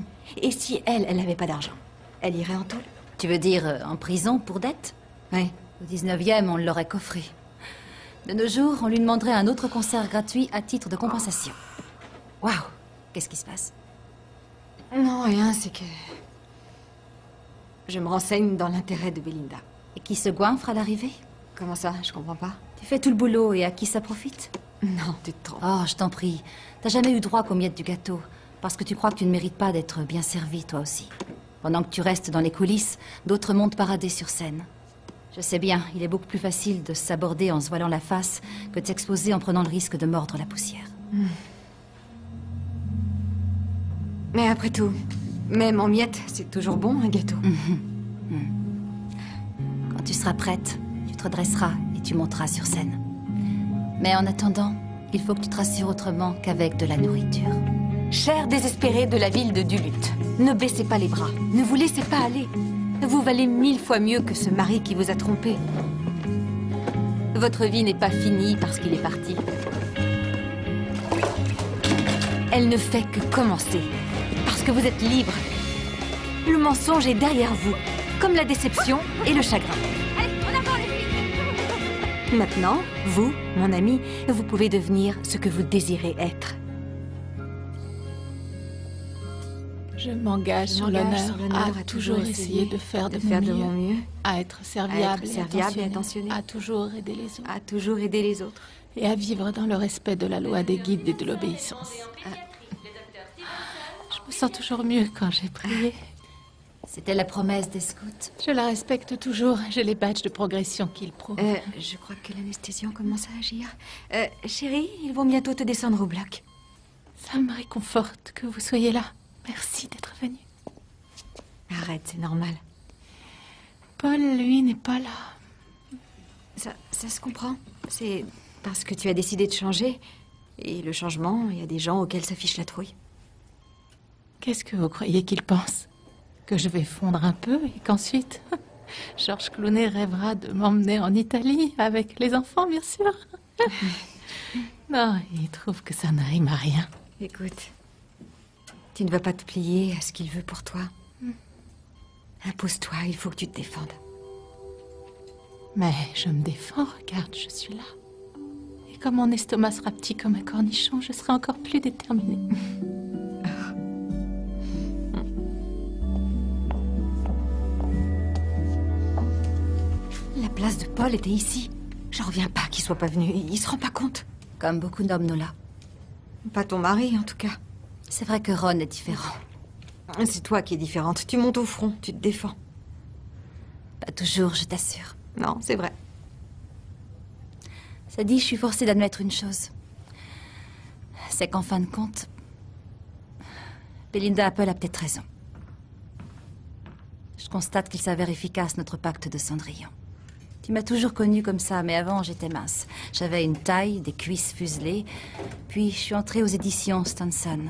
Et si elle n'avait pas d'argent, elle irait en tôle? Tu veux dire en prison pour dette? Oui. Au 19e, on l'aurait coffré. De nos jours, on lui demanderait un autre concert gratuit à titre de compensation. Waouh! Qu'est-ce qui se passe? Non, rien, c'est que... Je me renseigne dans l'intérêt de Belinda. Et qui se goinfre à l'arrivée? Comment ça? Je comprends pas. Tu fais tout le boulot et à qui ça profite? Non, tu te trompes. Oh, je t'en prie. T'as jamais eu droit qu'aux miettes du gâteau. Parce que tu crois que tu ne mérites pas d'être bien servi, toi aussi. Pendant que tu restes dans les coulisses, d'autres montent parader sur scène. Je sais bien, il est beaucoup plus facile de s'aborder en se voilant la face que de s'exposer en prenant le risque de mordre la poussière. Mais après tout, même en miettes, c'est toujours bon, un gâteau. Quand tu seras prête, tu te redresseras et tu monteras sur scène. Mais en attendant, il faut que tu te rassures autrement qu'avec de la nourriture. Chers désespérés de la ville de Duluth, ne baissez pas les bras, ne vous laissez pas aller. Vous valez 1000 fois mieux que ce mari qui vous a trompé. Votre vie n'est pas finie parce qu'il est parti. Elle ne fait que commencer, parce que vous êtes libre. Le mensonge est derrière vous, comme la déception et le chagrin. Allez, en avant les filles! Maintenant, vous, mon ami, vous pouvez devenir ce que vous désirez être. Je m'engage sur l'honneur à toujours essayer de faire de mon mieux, à être serviable et attentionné, à toujours aider les autres, et à vivre dans le respect de la loi des guides et de l'obéissance. Je me sens toujours mieux quand j'ai prié. C'était la promesse des scouts. Je la respecte toujours. J'ai les badges de progression qu'ils prouvent. Je crois que l'anesthésiant commence à agir. Chérie, ils vont bientôt te descendre au bloc. Ça me réconforte que vous soyez là. Merci d'être venu. Arrête, c'est normal. Paul, lui, n'est pas là. Ça se comprend. C'est parce que tu as décidé de changer. Et le changement, il y a des gens auxquels ça fiche la trouille. Qu'est-ce que vous croyez qu'il pense? Que je vais fondre un peu et qu'ensuite, Georges Clooney rêvera de m'emmener en Italie avec les enfants, bien sûr. Non, il trouve que ça ne rime à rien. Écoute, tu ne vas pas te plier à ce qu'il veut pour toi. Impose-toi, il faut que tu te défendes. Mais je me défends, regarde, je suis là. Et comme mon estomac sera petit comme un cornichon, je serai encore plus déterminée. La place de Paul était ici. J'en reviens pas qu'il soit pas venu. Il se rend pas compte. Comme beaucoup d'hommes, Nola. Pas ton mari, en tout cas. C'est vrai que Ron est différent. C'est toi qui es différente. Tu montes au front, tu te défends. Pas toujours, je t'assure. Non, c'est vrai. Ça dit, je suis forcée d'admettre une chose. C'est qu'en fin de compte, Belinda Apple a peut-être raison. Je constate qu'il s'avère efficace, notre pacte de Cendrillon. Tu m'as toujours connue comme ça, mais avant, j'étais mince. J'avais une taille, des cuisses fuselées. Puis, je suis entrée aux éditions Stanson.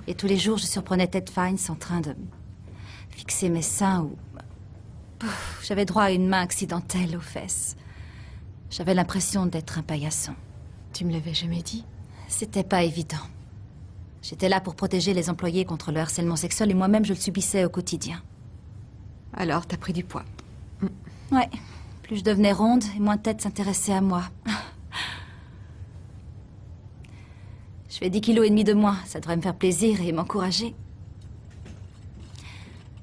Et tous les jours, je surprenais Ted Fines en train de fixer mes seins ou... J'avais droit à une main accidentelle aux fesses. J'avais l'impression d'être un paillasson. Tu me l'avais jamais dit? C'était pas évident. J'étais là pour protéger les employés contre le harcèlement sexuel et moi-même, je le subissais au quotidien. Alors, t'as pris du poids. Ouais. Plus je devenais ronde, et moins Ted s'intéressait à moi. Je fais 10,5 kilos de moins. Ça devrait me faire plaisir et m'encourager.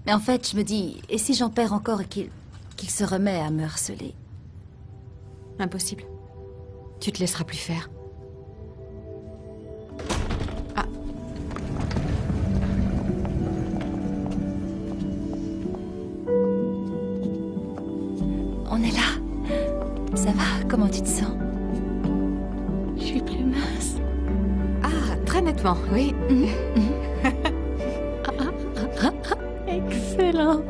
Mais en fait, je me dis, et si j'en perds encore et qu'il se remet à me harceler? Impossible. Tu te laisseras plus faire. Ah. On est là. Ça va? Comment tu te sens? Je suis plus mince. Ah, très nettement, oui. Excellent.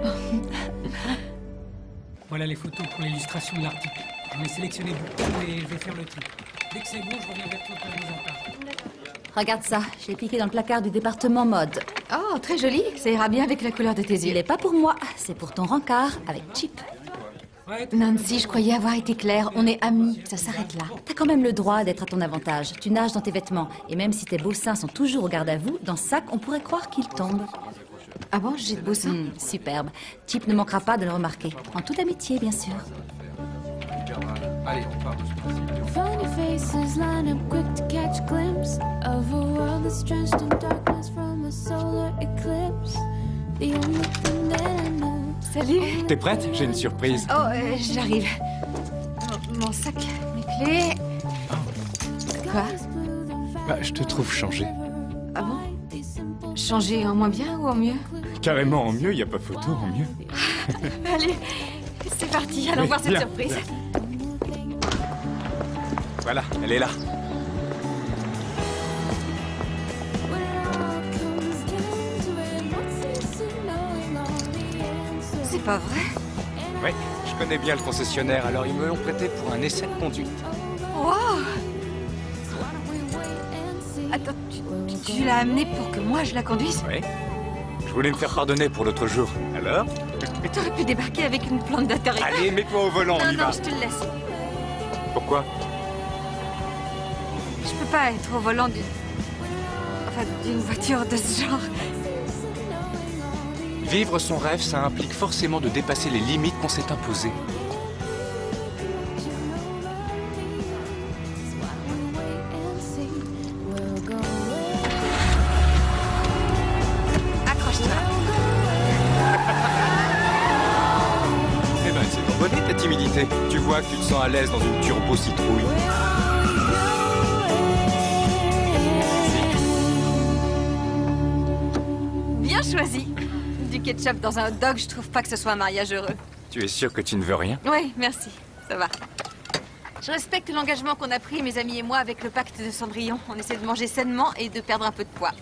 Voilà les photos pour l'illustration de l'article. J'en ai sélectionné beaucoup et je vais faire le tri. Dès que c'est bon, je reviens vers toi pour la mise en page. Regarde ça, je l'ai piqué dans le placard du département mode. Oh, très joli. Ça ira bien avec la couleur de tes yeux. Il est pas pour moi, c'est pour ton rencard avec Chip. Nancy, je croyais avoir été claire. On est amis. Ça s'arrête là. T'as quand même le droit d'être à ton avantage. Tu nages dans tes vêtements. Et même si tes beaux seins sont toujours au garde à vous, dans ce sac, on pourrait croire qu'ils tombent. Ah bon, j'ai de beaux seins? Superbe. Chip ne manquera pas de le remarquer. En toute amitié, bien sûr. Allez, on part. Funny faces line up quick to catch a glimpse of a world that's drenched in darkness from a solar eclipse. The only thing that I know. Salut. T'es prête? J'ai une surprise. Oh, j'arrive. Mon sac, mes clés. Quoi? Bah, je te trouve changé. Ah bon? Changer en moins bien ou en mieux? Carrément en mieux, y a pas photo en mieux. Allez, c'est parti, allons Oui, voir cette bien, surprise. bien. Voilà, elle est là. C'est pas vrai? Oui, je connais bien le concessionnaire, alors ils me l'ont prêté pour un essai de conduite. Wow! Attends, tu l'as amenée pour que moi je la conduise? Oui. Je voulais me faire pardonner pour l'autre jour. Alors? T'aurais pu débarquer avec une plante d'atterrissage. Allez, mets-toi au volant, on y va. Non, je te le laisse. Pourquoi? Je peux pas être au volant d'une voiture de ce genre. Vivre son rêve, ça implique forcément de dépasser les limites qu'on s'est imposées. Accroche. vois que tu te sens à l'aise dans une turbo citrouille. Bien choisi. Du ketchup dans un hot dog, je trouve pas que ce soit un mariage heureux. Tu es sûr que tu ne veux rien? Oui, merci. Ça va. Je respecte l'engagement qu'on a pris, mes amis et moi, avec le pacte de Cendrillon. On essaie de manger sainement et de perdre un peu de poids.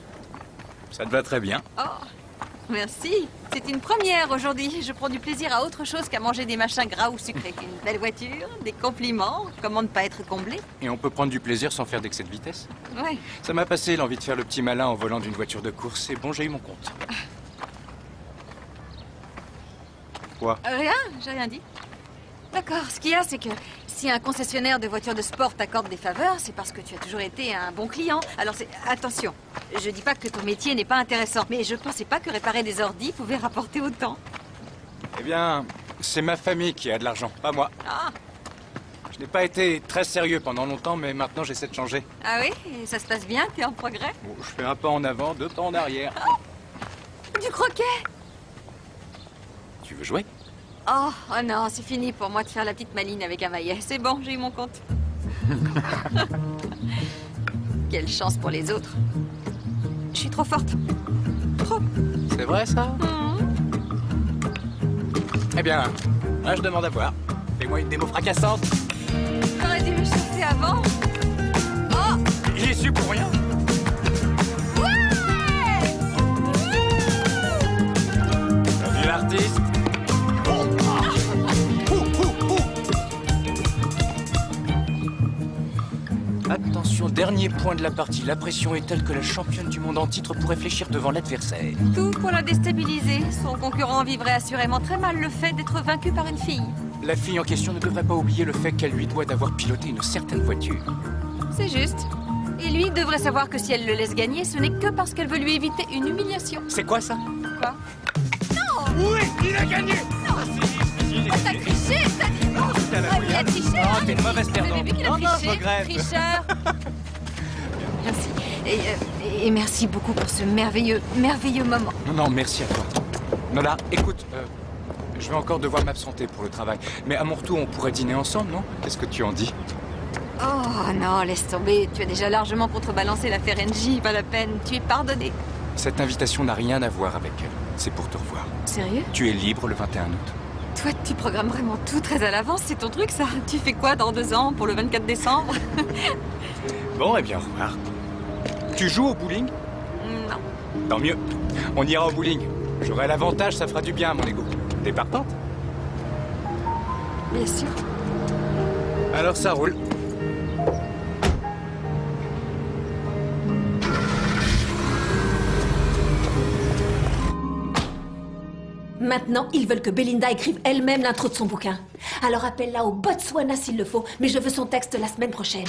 Ça te va très bien. Oh, merci. C'est une première aujourd'hui. Je prends du plaisir à autre chose qu'à manger des machins gras ou sucrés. Une belle voiture, des compliments, comment ne pas être comblé? Et on peut prendre du plaisir sans faire d'excès de vitesse? Oui. Ça m'a passé l'envie de faire le petit malin en volant d'une voiture de course. C'est bon, j'ai eu mon compte. Quoi? Rien, j'ai rien dit. D'accord, ce qu'il y a, c'est que si un concessionnaire de voitures de sport t'accorde des faveurs, c'est parce que tu as toujours été un bon client. Alors c'est... Attention, je dis pas que ton métier n'est pas intéressant, mais je pensais pas que réparer des ordis pouvait rapporter autant. Eh bien, c'est ma famille qui a de l'argent, pas moi. Ah. Je n'ai pas été très sérieux pendant longtemps, mais maintenant j'essaie de changer. Ah oui? Et ça se passe bien? T'es en progrès? Bon, je fais un pas en avant, 2 pas en arrière. Du croquet? Tu veux jouer? Oh non, c'est fini pour moi de faire la petite maline avec un maillet. C'est bon, j'ai eu mon compte. Quelle chance pour les autres. Je suis trop forte. Trop. C'est vrai, ça? Eh bien, moi je demande à voir. Fais-moi une démo fracassante. T'aurais dû me chercher avant. Oh! J'y suis pour rien. Ouais! T'as vu l'artiste? Attention, dernier point de la partie. La pression est telle que la championne du monde en titre pourrait fléchir devant l'adversaire. Tout pour la déstabiliser. Son concurrent vivrait assurément très mal le fait d'être vaincu par une fille. La fille en question ne devrait pas oublier le fait qu'elle lui doit d'avoir piloté une certaine voiture. C'est juste. Et lui devrait savoir que si elle le laisse gagner, ce n'est que parce qu'elle veut lui éviter une humiliation. C'est quoi ça? Quoi? Non! Oui, il a gagné! Non! Oh, t'as triché! T'as dit... Oh, il a triché! Oh, t'es une mauvaise perdante. J'ai vu qu'il a triché. je regrette. Tricheur! Merci. Et merci beaucoup pour ce merveilleux moment. Non, merci à toi. Nola, écoute, je vais encore devoir m'absenter pour le travail. Mais à mon retour, on pourrait dîner ensemble, non? Qu'est-ce que tu en dis? Oh non, laisse tomber. Tu as déjà largement contrebalancé l'affaire NJ, pas la peine. Tu es pardonné. Cette invitation n'a rien à voir avec elle. C'est pour te revoir. Sérieux? Tu es libre le 21 août. Toi, tu programmes vraiment tout très à l'avance. C'est ton truc, ça. Tu fais quoi dans 2 ans, pour le 24 décembre? Bon, eh bien, au revoir. Tu joues au bowling? Non. Tant mieux. On ira au bowling. J'aurai l'avantage, ça fera du bien à mon ego. T'es partante? Bien sûr. Alors ça roule. Maintenant, ils veulent que Belinda écrive elle-même l'intro de son bouquin. Alors appelle-la au Botswana s'il le faut, mais je veux son texte la semaine prochaine.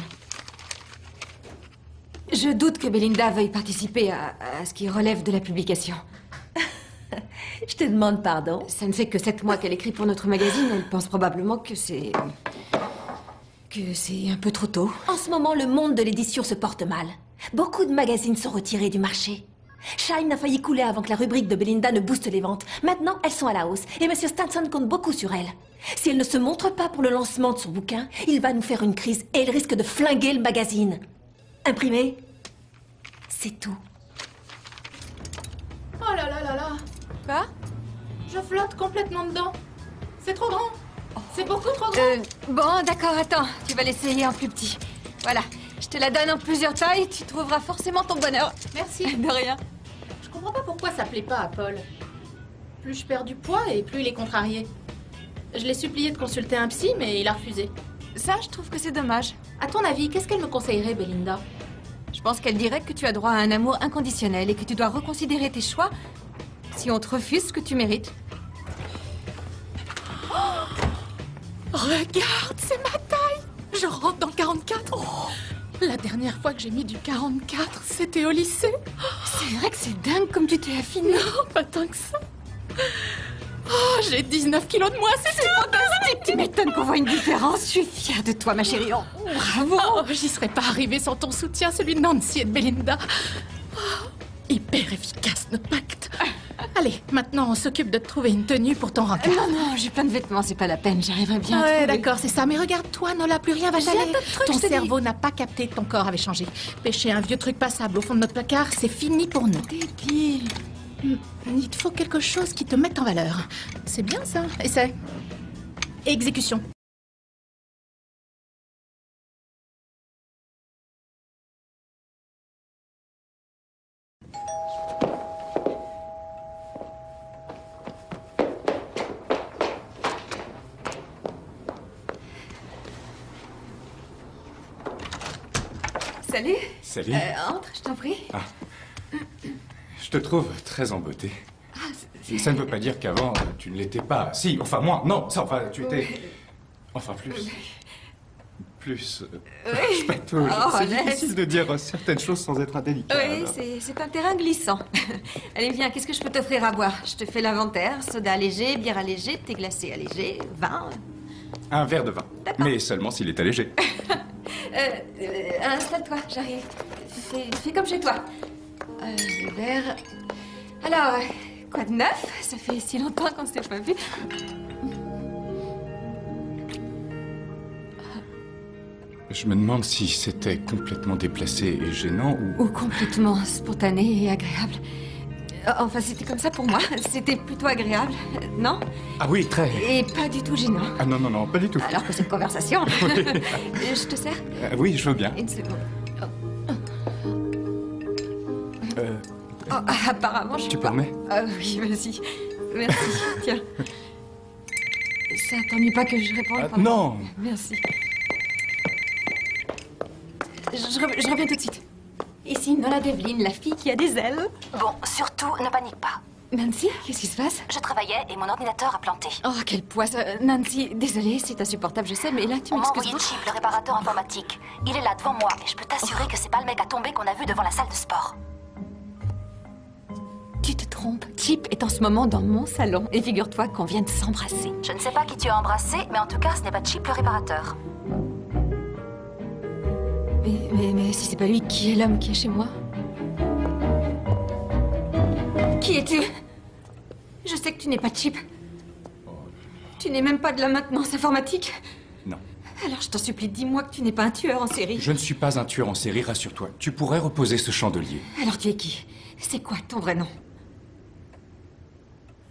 Je doute que Belinda veuille participer à ce qui relève de la publication. Je te demande pardon. Ça ne fait que 7 mois qu'elle écrit pour notre magazine. Elle pense probablement que c'est un peu trop tôt. En ce moment, le monde de l'édition se porte mal. Beaucoup de magazines sont retirés du marché. Shine a failli couler avant que la rubrique de Belinda ne booste les ventes. Maintenant, elles sont à la hausse et Monsieur Stanson compte beaucoup sur elle. Si elle ne se montre pas pour le lancement de son bouquin, il va nous faire une crise et elle risque de flinguer le magazine. Imprimé, c'est tout. Oh là là là là. Quoi? Je flotte complètement dedans. C'est trop grand. C'est beaucoup trop grand. Bon, d'accord, attends. Tu vas l'essayer en plus petit. Voilà. Je te la donne en plusieurs tailles. Tu trouveras forcément ton bonheur. Merci. De rien. Je comprends pas pourquoi ça plaît pas à Paul. Plus je perds du poids et plus il est contrarié. Je l'ai supplié de consulter un psy, mais il a refusé. Ça, je trouve que c'est dommage. À ton avis, qu'est-ce qu'elle me conseillerait, Belinda? Je pense qu'elle dirait que tu as droit à un amour inconditionnel et que tu dois reconsidérer tes choix si on te refuse ce que tu mérites. Oh, regarde, c'est ma taille. Je rentre dans 44. Oh, la dernière fois que j'ai mis du 44, c'était au lycée. C'est vrai que c'est dingue comme tu t'es affinée. Non, pas tant que ça. Oh, j'ai 19 kilos de moins, c'est fantastique. Tu m'étonnes qu'on voit une différence. Je suis fière de toi, ma chérie. Oh, bravo. Oh, j'y serais pas arrivée sans ton soutien, celui de Nancy et de Belinda. Oh, hyper efficace, notre pacte. Allez, maintenant on s'occupe de te trouver une tenue pour ton rencard. Non, j'ai plein de vêtements, c'est pas la peine, j'arriverai bien à Ouais, trouver. d'accord, c'est ça. Mais regarde-toi, Nola, plus rien va J'ai un t'aller. tas de trucs, Ton je te dis. cerveau n'a pas capté que ton corps avait changé. Pêcher un vieux truc passable au fond de notre placard, c'est fini pour nous. Débile. Il te faut quelque chose qui te mette en valeur. C'est bien ça. Essaie. Exécution. Salut. Salut. Entre, je t'en prie. Ah. Je te trouve très en beauté. Ça ne veut pas dire qu'avant, tu ne l'étais pas. Si, enfin, moi, non, ça, enfin, tu étais... Enfin, plus... Plus... Je patauge. Oh, C'est laisse. difficile de dire certaines choses sans être indélicat. Oui, alors. c'est un terrain glissant. Allez, viens, qu'est-ce que je peux t'offrir à boire? Je te fais l'inventaire. Soda allégé, bière allégée, thé glacé allégé, vin. Un verre de vin. Mais seulement s'il est allégé. Installe-toi, j'arrive. Fais comme chez toi. Le verre. Alors, quoi de neuf? Ça fait si longtemps qu'on ne s'est pas vu. Je me demande si c'était complètement déplacé et gênant ou... Ou complètement spontané et agréable. Enfin, c'était comme ça pour moi. C'était plutôt agréable, non? Ah oui, très. Et pas du tout gênant. Ah non, non, non, pas du tout. Alors que cette conversation... Oui. Je te sers? Oui, je veux bien. Une seconde. Oh, apparemment, je Tu peux pas. permets? Ah oui, vas-y. Merci, tiens. Ça t'ennuie pas que je réponde pendant- non. Merci. Je reviens tout de suite. Ici, Nola Devlin, la fille qui a des ailes. Bon, surtout, ne panique pas. Nancy, qu'est-ce qui se passe? Je travaillais et mon ordinateur a planté. Oh, quelle poisse. Nancy, désolée, c'est insupportable, je sais, mais là, tu On m'a envoyé m'excuseras. Chip, le réparateur informatique. Il est là devant moi et je peux t'assurer que c'est pas le mec à tomber qu'on a vu devant la salle de sport. Tu te trompes. Chip est en ce moment dans mon salon. Et figure-toi qu'on vient de s'embrasser. Je ne sais pas qui tu as embrassé, mais en tout cas, ce n'est pas Chip le réparateur. Mais si c'est pas lui, qui est l'homme qui est chez moi? Qui es-tu? Je sais que tu n'es pas Chip. Tu n'es même pas de la maintenance informatique. Non. Alors je t'en supplie, dis-moi que tu n'es pas un tueur en série. Je ne suis pas un tueur en série, rassure-toi. Tu pourrais reposer ce chandelier. Alors tu es qui? C'est quoi ton vrai nom?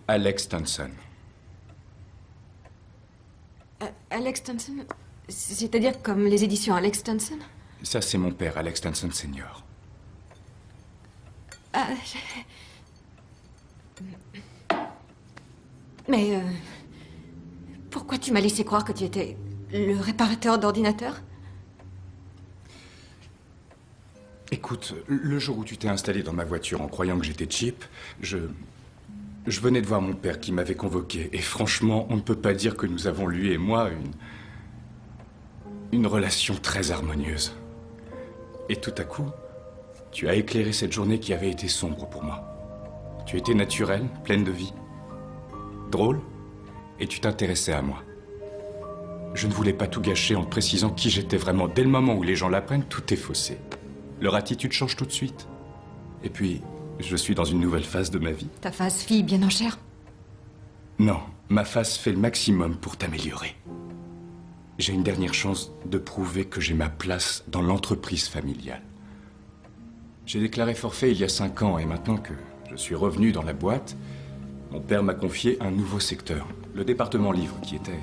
Alex Thompson. Alex Thompson? C'est-à-dire comme les éditions Alex Thompson? Ça, c'est mon père, Alex Thompson Senior. Ah, Mais pourquoi tu m'as laissé croire que tu étais le réparateur d'ordinateur? Écoute, le jour où tu t'es installé dans ma voiture en croyant que j'étais Chip, je venais de voir mon père qui m'avait convoqué. Et franchement, on ne peut pas dire que nous avons, lui et moi, une relation très harmonieuse. Et tout à coup, tu as éclairé cette journée qui avait été sombre pour moi. Tu étais naturelle, pleine de vie, drôle, et tu t'intéressais à moi. Je ne voulais pas tout gâcher en te précisant qui j'étais vraiment. Dès le moment où les gens l'apprennent, tout est faussé. Leur attitude change tout de suite. Et puis, je suis dans une nouvelle phase de ma vie. Ta phase fille bien en chair? Non, ma phase fait le maximum pour t'améliorer. J'ai une dernière chance de prouver que j'ai ma place dans l'entreprise familiale. J'ai déclaré forfait il y a 5 ans et maintenant que je suis revenu dans la boîte, mon père m'a confié un nouveau secteur, le département livre, qui était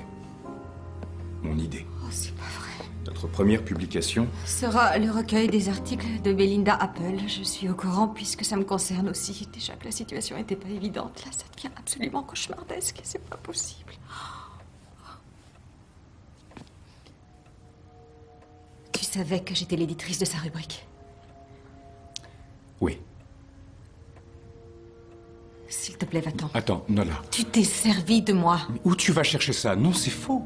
mon idée. Oh, c'est pas vrai. Notre première publication, Sera le recueil des articles de Belinda Apple. Je suis au courant puisque ça me concerne aussi. Déjà que la situation n'était pas évidente. Là, ça devient absolument cauchemardesque et c'est pas possible. Tu savais que j'étais l'éditrice de sa rubrique? oui. S'il te plaît, va-t'en. Attends, Nola. Tu t'es servi de moi. Où tu vas chercher ça? Non, c'est faux.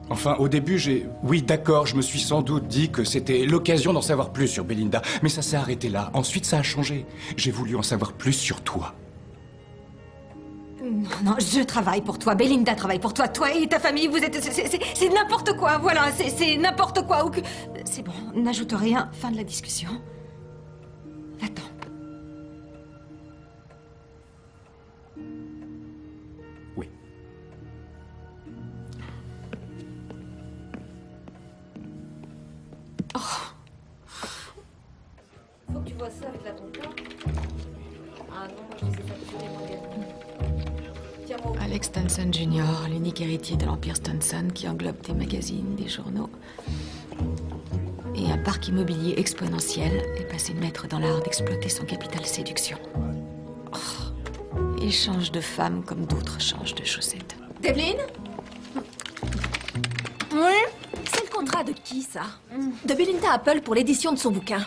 Enfin, au début, oui, d'accord, je me suis sans doute dit que c'était l'occasion d'en savoir plus sur Belinda. Mais ça s'est arrêté là. Ensuite, ça a changé. J'ai voulu en savoir plus sur toi. Non, non, je travaille pour toi. Belinda travaille pour toi. Toi et ta famille, vous êtes... C'est n'importe quoi, voilà. C'est n'importe quoi. Ou que... C'est bon, n'ajoute rien. Fin de la discussion. Va-t'en. Alex Stanson Jr., l'unique héritier de l'Empire Stanson qui englobe des magazines, des journaux et un parc immobilier exponentiel est passé de maître dans l'art d'exploiter son capital séduction. Oh, il change de femme comme d'autres changent de chaussettes. Devlin? Oui? C'est le contrat de qui, ça? De Belinda Apple pour l'édition de son bouquin.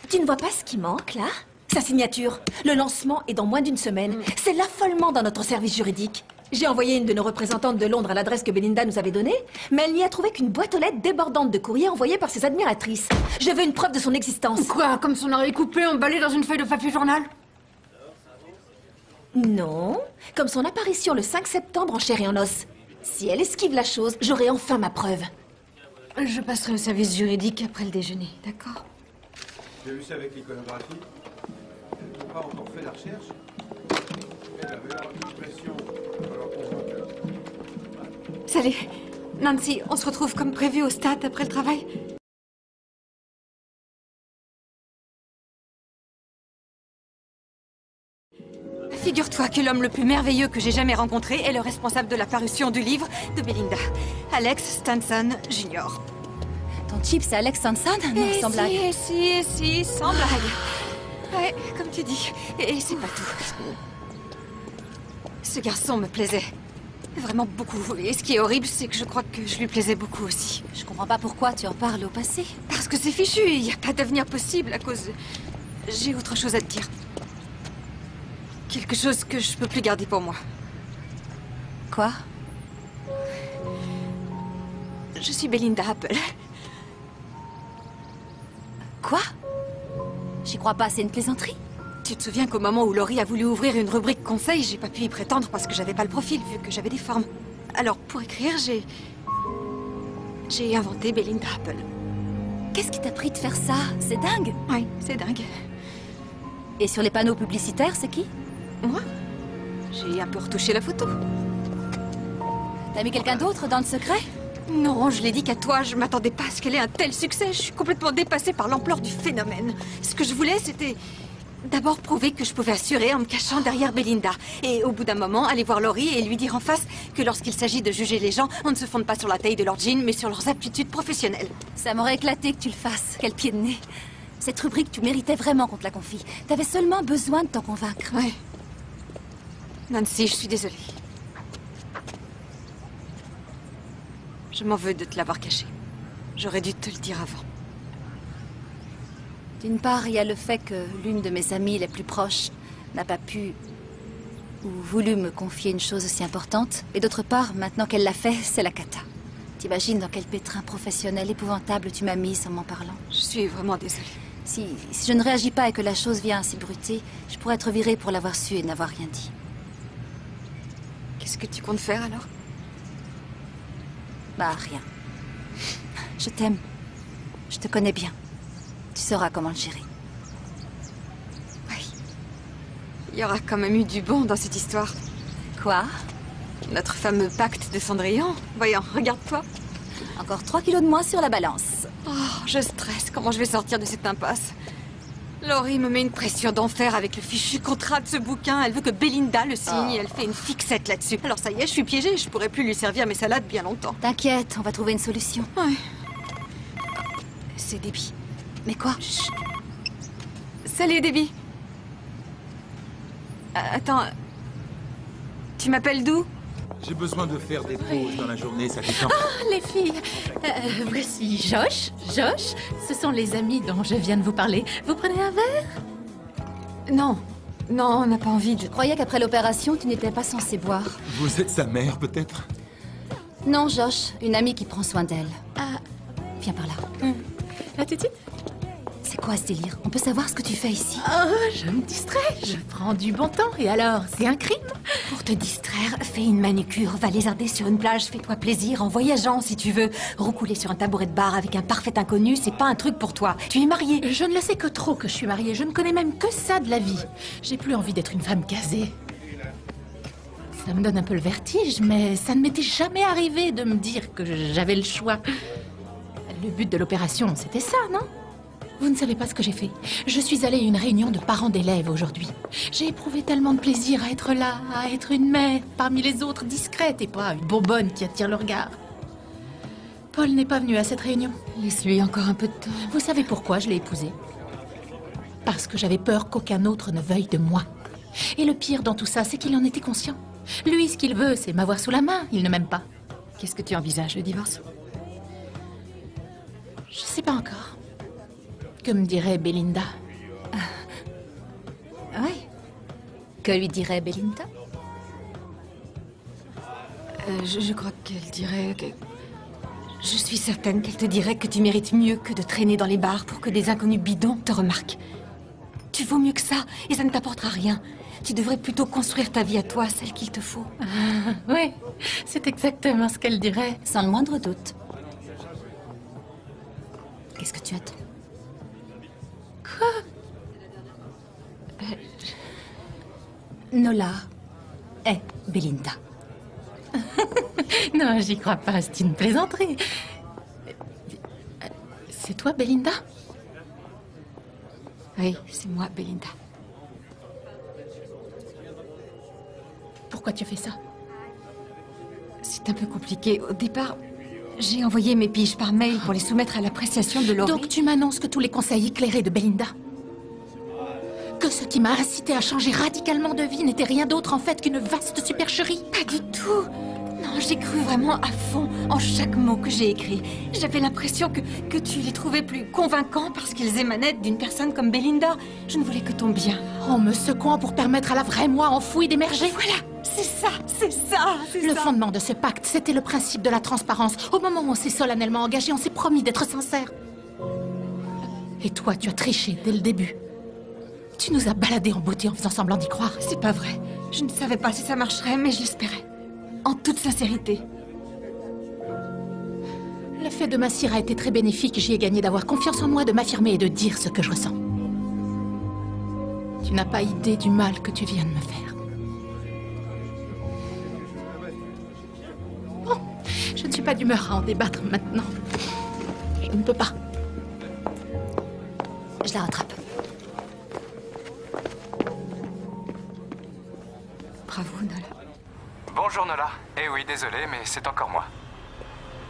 Tu ne vois pas ce qui manque, là? Sa signature. Le lancement est dans moins d'une semaine. C'est l'affolement dans notre service juridique. J'ai envoyé une de nos représentantes de Londres à l'adresse que Belinda nous avait donnée, mais elle n'y a trouvé qu'une boîte aux lettres débordante de courrier envoyé par ses admiratrices. Je veux une preuve de son existence. Quoi? Comme son oreille coupée, emballée dans une feuille de papier journal? Non, comme son apparition le 5 septembre en chair et en os. Si elle esquive la chose, j'aurai enfin ma preuve. Je passerai au service juridique après le déjeuner, d'accord? Tu as vu ça avec l'iconographie? Ils n'ont pas encore fait la recherche. Elle avait l'air d'une pression. Alors qu'on voit que... Salut. Nancy, on se retrouve comme prévu au stade après le travail? Figure-toi que l'homme le plus merveilleux que j'ai jamais rencontré est le responsable de la parution du livre de Belinda, Alex Stanson Jr. Ton type, c'est Alex Stanson? Non, sans blague. Si, sans blague. Ouais, comme tu dis. Et c'est pas tout. Ce garçon me plaisait vraiment beaucoup. Et ce qui est horrible, c'est que je crois que je lui plaisais beaucoup aussi. Je comprends pas pourquoi tu en parles au passé. Parce que c'est fichu, il n'y a pas d'avenir possible à cause... J'ai autre chose à te dire. Quelque chose que je peux plus garder pour moi. Quoi? Je suis Belinda Apple. Quoi? J'y crois pas, c'est une plaisanterie. Tu te souviens qu'au moment où Laurie a voulu ouvrir une rubrique conseil, j'ai pas pu y prétendre parce que j'avais pas le profil, vu que j'avais des formes. Alors, pour écrire, j'ai inventé Belinda Apple. Qu'est-ce qui t'a pris de faire ça? C'est dingue. Oui, c'est dingue. Et sur les panneaux publicitaires, c'est qui? Moi? J'ai un peu retouché la photo. T'as mis quelqu'un d'autre dans le secret? Non, je l'ai dit qu'à toi, je m'attendais pas à ce qu'elle ait un tel succès. Je suis complètement dépassée par l'ampleur du phénomène. Ce que je voulais, c'était d'abord prouver que je pouvais assurer en me cachant derrière Belinda. Et au bout d'un moment, aller voir Laurie et lui dire en face que lorsqu'il s'agit de juger les gens, on ne se fonde pas sur la taille de leurs jeans, mais sur leurs aptitudes professionnelles. Ça m'aurait éclaté que tu le fasses. Quel pied de nez. Cette rubrique, tu méritais vraiment qu'on te la confie. T'avais seulement besoin de t'en convaincre. Ouais. Nancy, je suis désolée. Je m'en veux de te l'avoir caché. J'aurais dû te le dire avant. D'une part, il y a le fait que l'une de mes amies les plus proches n'a pas pu ou voulu me confier une chose aussi importante. Et d'autre part, maintenant qu'elle l'a fait, c'est la cata. T'imagines dans quel pétrin professionnel épouvantable tu m'as mise en m'en parlant? Je suis vraiment désolée. Si je ne réagis pas et que la chose vient à s'ébruiter, je pourrais être virée pour l'avoir su et n'avoir rien dit. Qu'est-ce que tu comptes faire alors? Bah, rien. Je t'aime. Je te connais bien. Tu sauras comment le gérer. Oui. Il y aura quand même eu du bon dans cette histoire. Quoi? Notre fameux pacte de Cendrillon. Voyons, regarde-toi. Encore 3 kilos de moins sur la balance. Oh, je stresse. Comment je vais sortir de cette impasse? Laurie me met une pression d'enfer avec le fichu contrat de ce bouquin. Elle veut que Belinda le signe et elle fait une fixette là-dessus. Alors ça y est, je suis piégée. Je pourrais plus lui servir mes salades bien longtemps. T'inquiète, on va trouver une solution. Ouais. C'est Debbie. Mais quoi? Chut. Salut, Debbie. Attends. Tu m'appelles d'où? J'ai besoin de faire des pauses dans la journée, ça détend. Ah, les filles, voici Josh. Josh, ce sont les amis dont je viens de vous parler. Vous prenez un verre? Non. Non, on n'a pas envie de... Je croyais qu'après l'opération, tu n'étais pas censé boire. Vous êtes sa mère, peut-être? Non, Josh, une amie qui prend soin d'elle. Ah. Viens par là. La petite? C'est quoi ce délire? On peut savoir ce que tu fais ici? Oh, je me distrais. Je prends du bon temps. Et alors, c'est un crime? Pour te distraire, fais une manucure, va lézarder sur une plage, fais-toi plaisir, en voyageant si tu veux. Roucouler sur un tabouret de bar avec un parfait inconnu, c'est pas un truc pour toi. Tu es mariée. Je ne le sais que trop que je suis mariée. Je ne connais même que ça de la vie. J'ai plus envie d'être une femme casée. Ça me donne un peu le vertige, mais ça ne m'était jamais arrivé de me dire que j'avais le choix. Le but de l'opération, c'était ça, non? Vous ne savez pas ce que j'ai fait. Je suis allée à une réunion de parents d'élèves aujourd'hui. J'ai éprouvé tellement de plaisir à être là, à être une mère, parmi les autres, discrète et pas une bourbonne qui attire le regard. Paul n'est pas venu à cette réunion. Laisse-lui encore un peu de temps. Vous savez pourquoi je l'ai épousé? Parce que j'avais peur qu'aucun autre ne veuille de moi. Et le pire dans tout ça, c'est qu'il en était conscient. Lui, ce qu'il veut, c'est m'avoir sous la main. Il ne m'aime pas. Qu'est-ce que tu envisages, le divorce? Je sais pas encore. Que me dirait Belinda? Oui. Que lui dirait Belinda? Je crois qu'elle dirait que... Je suis certaine qu'elle te dirait que tu mérites mieux que de traîner dans les bars pour que des inconnus bidons te remarquent. Tu vaux mieux que ça, et ça ne t'apportera rien. Tu devrais plutôt construire ta vie à toi, celle qu'il te faut. Oui, c'est exactement ce qu'elle dirait. Sans le moindre doute. Qu'est-ce que tu attends? Quoi? Nola est Belinda. Non, j'y crois pas, c'est une plaisanterie. C'est toi, Belinda? Oui, c'est moi, Belinda. Pourquoi tu fais ça? C'est un peu compliqué. Au départ, j'ai envoyé mes piges par mail pour les soumettre à l'appréciation de Laurie. Donc tu m'annonces que tous les conseils éclairés de Belinda, que ce qui m'a incité à changer radicalement de vie n'était rien d'autre en fait qu'une vaste supercherie? Pas du tout. Non, j'ai cru vraiment à fond en chaque mot que j'ai écrit. J'avais l'impression que tu les trouvais plus convaincants parce qu'ils émanaient d'une personne comme Belinda. Je ne voulais que ton bien. En me secouant pour permettre à la vraie moi enfouie d'émerger. Voilà, c'est ça, c'est ça, c'est ça. Le fondement de ce pacte, c'était le principe de la transparence. Au moment où on s'est solennellement engagé, on s'est promis d'être sincère. Et toi, tu as triché dès le début. Tu nous as baladés en beauté en faisant semblant d'y croire. C'est pas vrai. Je ne savais pas si ça marcherait, mais je l'espérais. En toute sincérité. L'effet de ma cire a été très bénéfique. J'y ai gagné d'avoir confiance en moi, de m'affirmer et de dire ce que je ressens. Tu n'as pas idée du mal que tu viens de me faire. Bon, je ne suis pas d'humeur à en débattre maintenant. Je ne peux pas. Je la rattrape. Bravo, Nola. Bonjour Nola. Eh oui, désolé, mais c'est encore moi.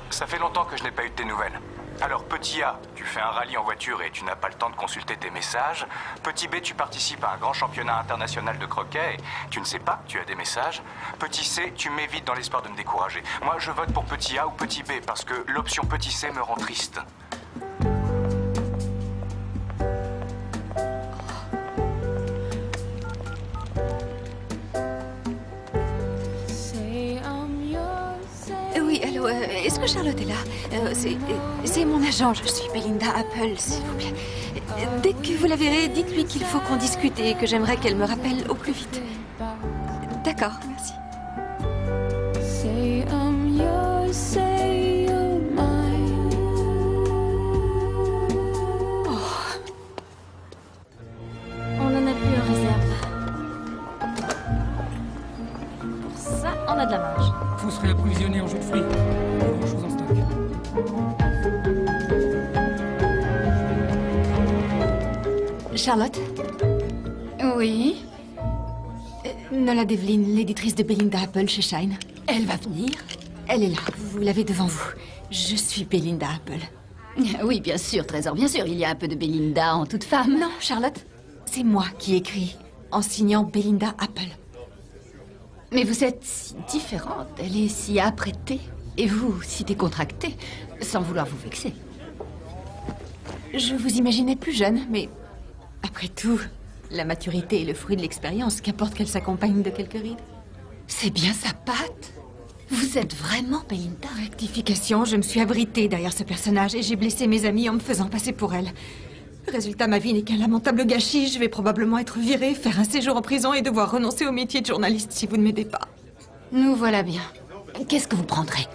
Ça fait longtemps que je n'ai pas eu de tes nouvelles. Alors, petit A, tu fais un rallye en voiture et tu n'as pas le temps de consulter tes messages. Petit B, tu participes à un grand championnat international de croquet et tu ne sais pas que tu as des messages. Petit C, tu m'évites dans l'espoir de me décourager. Moi, je vote pour petit A ou petit B parce que l'option petit C me rend triste. Oui, allô, est-ce que Charlotte est là? C'est mon agent, je suis Belinda Apple, s'il vous plaît. Dès que vous la verrez, dites-lui qu'il faut qu'on discute et que j'aimerais qu'elle me rappelle au plus vite. D'accord, merci. Say I'm yours, say you're mine. On en a plus en réserve. Pour ça, on a de la marge. Faut se réapprovisionner en jus de fruits. Pas grand-chose en stock. Charlotte? Oui? Nola Devlin, l'éditrice de Belinda Apple chez Shine. Elle va venir? Elle est là, vous l'avez devant vous. Je suis Belinda Apple. Oui, bien sûr, Trésor, bien sûr. Il y a un peu de Belinda en toute femme. Non, Charlotte, c'est moi qui écris en signant Belinda Apple. Mais vous êtes si différente. Elle est si apprêtée. Et vous, si décontractée, sans vouloir vous vexer. Je vous imaginais plus jeune, mais après tout, la maturité est le fruit de l'expérience, qu'importe qu'elle s'accompagne de quelques rides. C'est bien sa patte. Vous êtes vraiment Belinda. Rectification, je me suis abritée derrière ce personnage et j'ai blessé mes amis en me faisant passer pour elle. Résultat, ma vie n'est qu'un lamentable gâchis. Je vais probablement être virée, faire un séjour en prison et devoir renoncer au métier de journaliste si vous ne m'aidez pas. Nous voilà bien. Qu'est-ce que vous prendrez?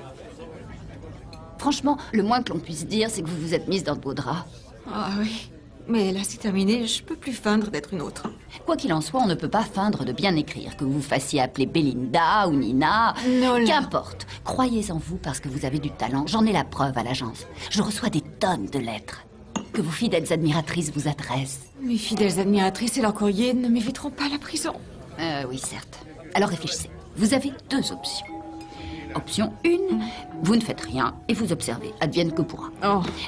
Franchement, le moins que l'on puisse dire, c'est que vous vous êtes mise dans de beaux draps. Ah oui. Mais là, c'est terminé. Je peux plus feindre d'être une autre. Quoi qu'il en soit, on ne peut pas feindre de bien écrire. Que vous vous fassiez appeler Belinda ou Nina, Nola. Qu'importe. Croyez en vous parce que vous avez du talent. J'en ai la preuve à l'agence. Je reçois des tonnes de lettres. que vos fidèles admiratrices vous adressent. Mes fidèles admiratrices et leurs courriers ne m'éviteront pas la prison. Oui, certes. Alors réfléchissez. Vous avez deux options. Option 1, vous ne faites rien et vous observez, advienne que pourra.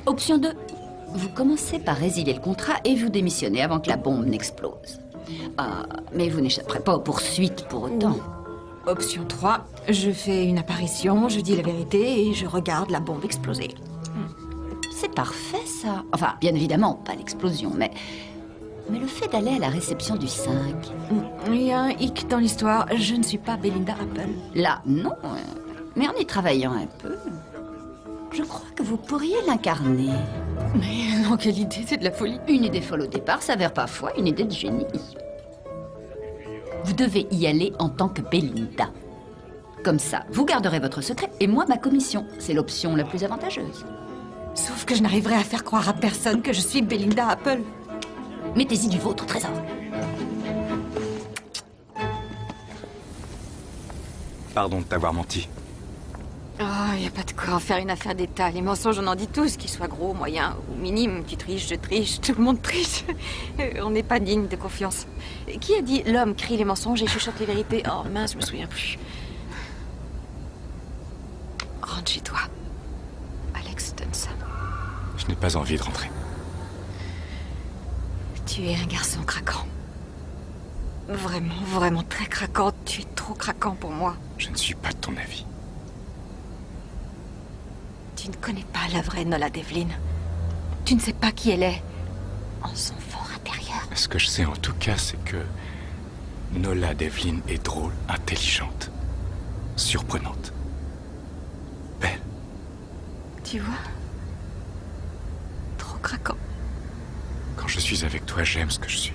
Option 2, vous commencez par résilier le contrat et vous démissionnez avant que la bombe n'explose. Mais vous n'échapperez pas aux poursuites pour autant. Option 3, je fais une apparition, je dis la vérité et je regarde la bombe exploser. C'est parfait, ça. Enfin, bien évidemment, pas l'explosion, mais le fait d'aller à la réception du 5... Il y a un hic dans l'histoire, je ne suis pas Belinda Apple. Là, non, mais en y travaillant un peu, je crois que vous pourriez l'incarner. Mais non, quelle idée, c'est de la folie. Une idée folle au départ s'avère parfois une idée de génie. Vous devez y aller en tant que Belinda. Comme ça, vous garderez votre secret et moi ma commission. C'est l'option la plus avantageuse. Sauf que je n'arriverai à faire croire à personne que je suis Belinda Apple. Mettez-y du vôtre, trésor. Pardon de t'avoir menti. Il n'y a pas de quoi en faire une affaire d'État. Les mensonges, on en dit tous, qu'ils soient gros, moyens ou minimes. Tu triches, je triche, tout le monde triche. On n'est pas digne de confiance. Qui a dit l'homme crie les mensonges et chuchote les vérités? Oh mince, je me souviens plus. Rentre chez toi. Alex Stinson. Je n'ai pas envie de rentrer. Tu es un garçon craquant. Vraiment, vraiment très craquant. Tu es trop craquant pour moi. Je ne suis pas de ton avis. Tu ne connais pas la vraie Nola Devlin. Tu ne sais pas qui elle est. En son fort intérieur. Ce que je sais en tout cas, c'est que Nola Devlin est drôle, intelligente, surprenante, belle. Tu vois? Trop craquant. Quand je suis avec toi, j'aime ce que je suis.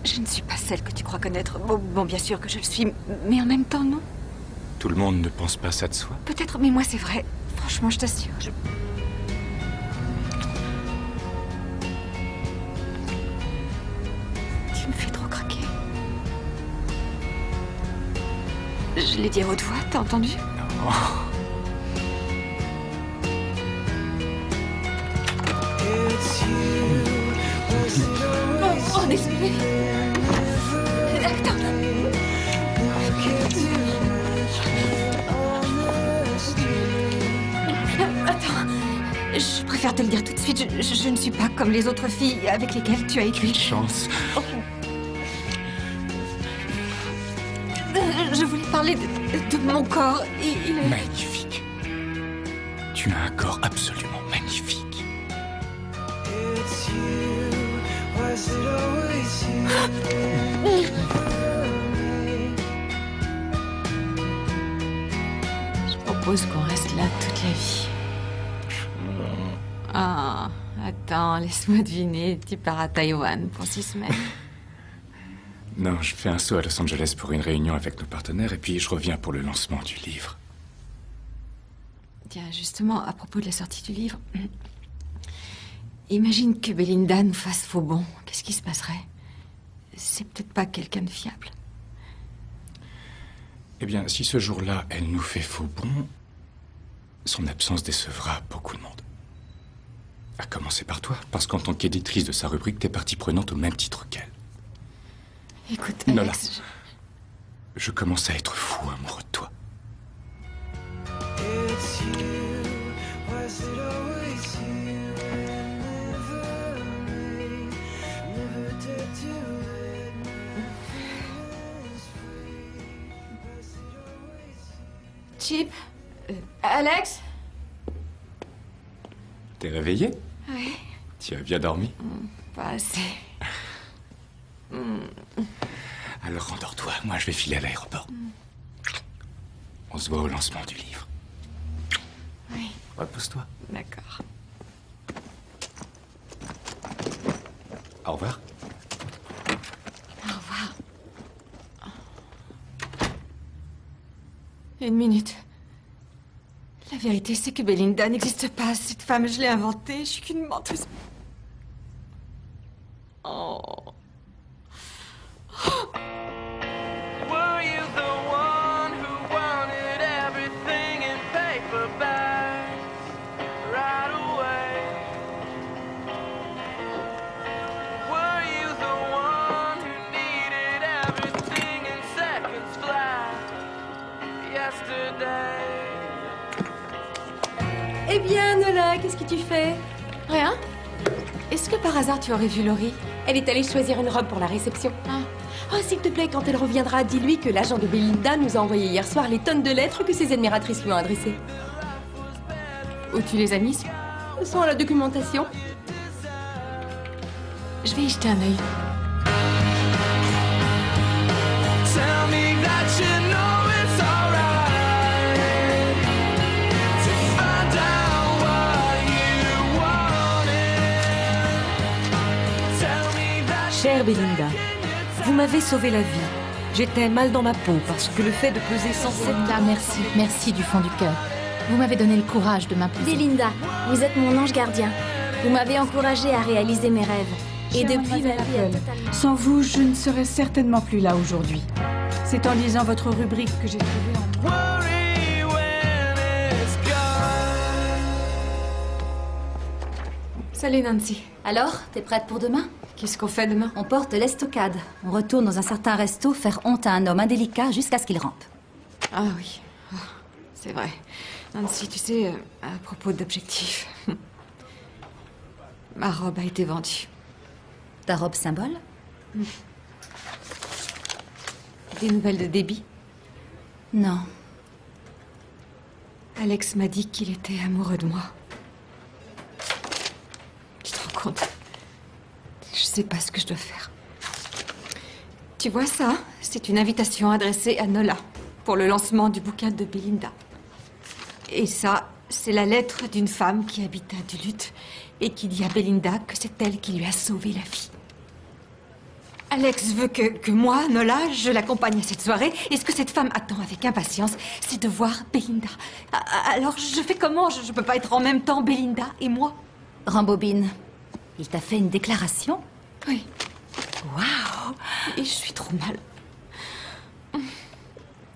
Je ne suis pas celle que tu crois connaître. Bon, bien sûr que je le suis, mais en même temps, non. Tout le monde ne pense pas ça de soi. Peut-être, mais moi, c'est vrai. Franchement, je t'assure, Tu me fais trop craquer. Je l'ai dit à haute voix, t'as entendu? Non. Oh, désolé. Attends. Attends, je préfère te le dire tout de suite. Je ne suis pas comme les autres filles avec lesquelles tu as écrit. Quelle chance. Je voulais parler de mon corps. Il est... Magnifique. Tu as un corps absolument magnifique. Je propose qu'on reste là toute la vie. Attends, laisse-moi deviner. Tu pars à Taïwan pour 6 semaines. Non, je fais un saut à Los Angeles pour une réunion avec nos partenaires et puis je reviens pour le lancement du livre. Tiens, justement, à propos de la sortie du livre, imagine que Belinda nous fasse faux bond. Qu'est-ce qui se passerait? C'est peut-être pas quelqu'un de fiable. Eh bien, si ce jour-là, elle nous fait faux bond, son absence décevra beaucoup de monde. À commencer par toi, parce qu'en tant qu'éditrice de sa rubrique, t'es partie prenante au même titre qu'elle. Écoute, Nola, Alex, je commence à être fou amoureux de toi. Chip, Alex? T'es réveillée? Oui. Tu as bien dormi? Pas assez. Alors rendors-toi, moi je vais filer à l'aéroport. On se voit au lancement du livre. Oui. Repose-toi. D'accord. Au revoir. Au revoir. 1 minute. La vérité, c'est que Belinda n'existe pas. Cette femme, je l'ai inventée. Je suis qu'une menteuse. Oh. Were you the one who wanted everything in paperbacks right away? qu'est-ce que tu fais? Rien. Est-ce que par hasard tu aurais vu Laurie? Elle est allée choisir une robe pour la réception. Oh, s'il te plaît, quand elle reviendra, dis-lui que l'agent de Belinda nous a envoyé hier soir les tonnes de lettres que ses admiratrices lui ont adressées. Où tu les as mises? Elles sont à la documentation. Je vais y jeter un œil. Tell me that you know it's alright to find out what you wanted. Tell me that. Chère Belinda, vous m'avez sauvé la vie. J'étais mal dans ma peau parce que le fait de peser 107 Belinda, merci, merci du fond du cœur. Vous m'avez donné le courage de m'imposer. Belinda, vous êtes mon ange gardien. Vous m'avez encouragée à réaliser mes rêves. Et depuis, ma vie a totalement... Sans vous, je ne serais certainement plus là aujourd'hui. C'est en lisant votre rubrique que j'ai trouvé un... Salut Nancy. Alors, t'es prête pour demain? Qu'est-ce qu'on fait demain? On porte l'estocade. On retourne dans un certain resto faire honte à un homme indélicat jusqu'à ce qu'il rampe. Ah oui, oh, c'est vrai. Nancy, tu sais, à propos d'objectifs, ma robe a été vendue. Ta robe symbole? Des nouvelles de Debbie? Non. Alex m'a dit qu'il était amoureux de moi. Tu te rends compte? Je sais pas ce que je dois faire. Tu vois ça? C'est une invitation adressée à Nola pour le lancement du bouquin de Belinda. Et ça, c'est la lettre d'une femme qui habite à Duluth et qui dit à Belinda que c'est elle qui lui a sauvé la vie. Alex veut que moi, Nola, je l'accompagne à cette soirée. Et ce que cette femme attend avec impatience, c'est de voir Belinda. Alors, je fais comment? Je peux pas être en même temps Belinda et moi. Rembobine. Il t'a fait une déclaration? Oui. Waouh! Et je suis trop mal.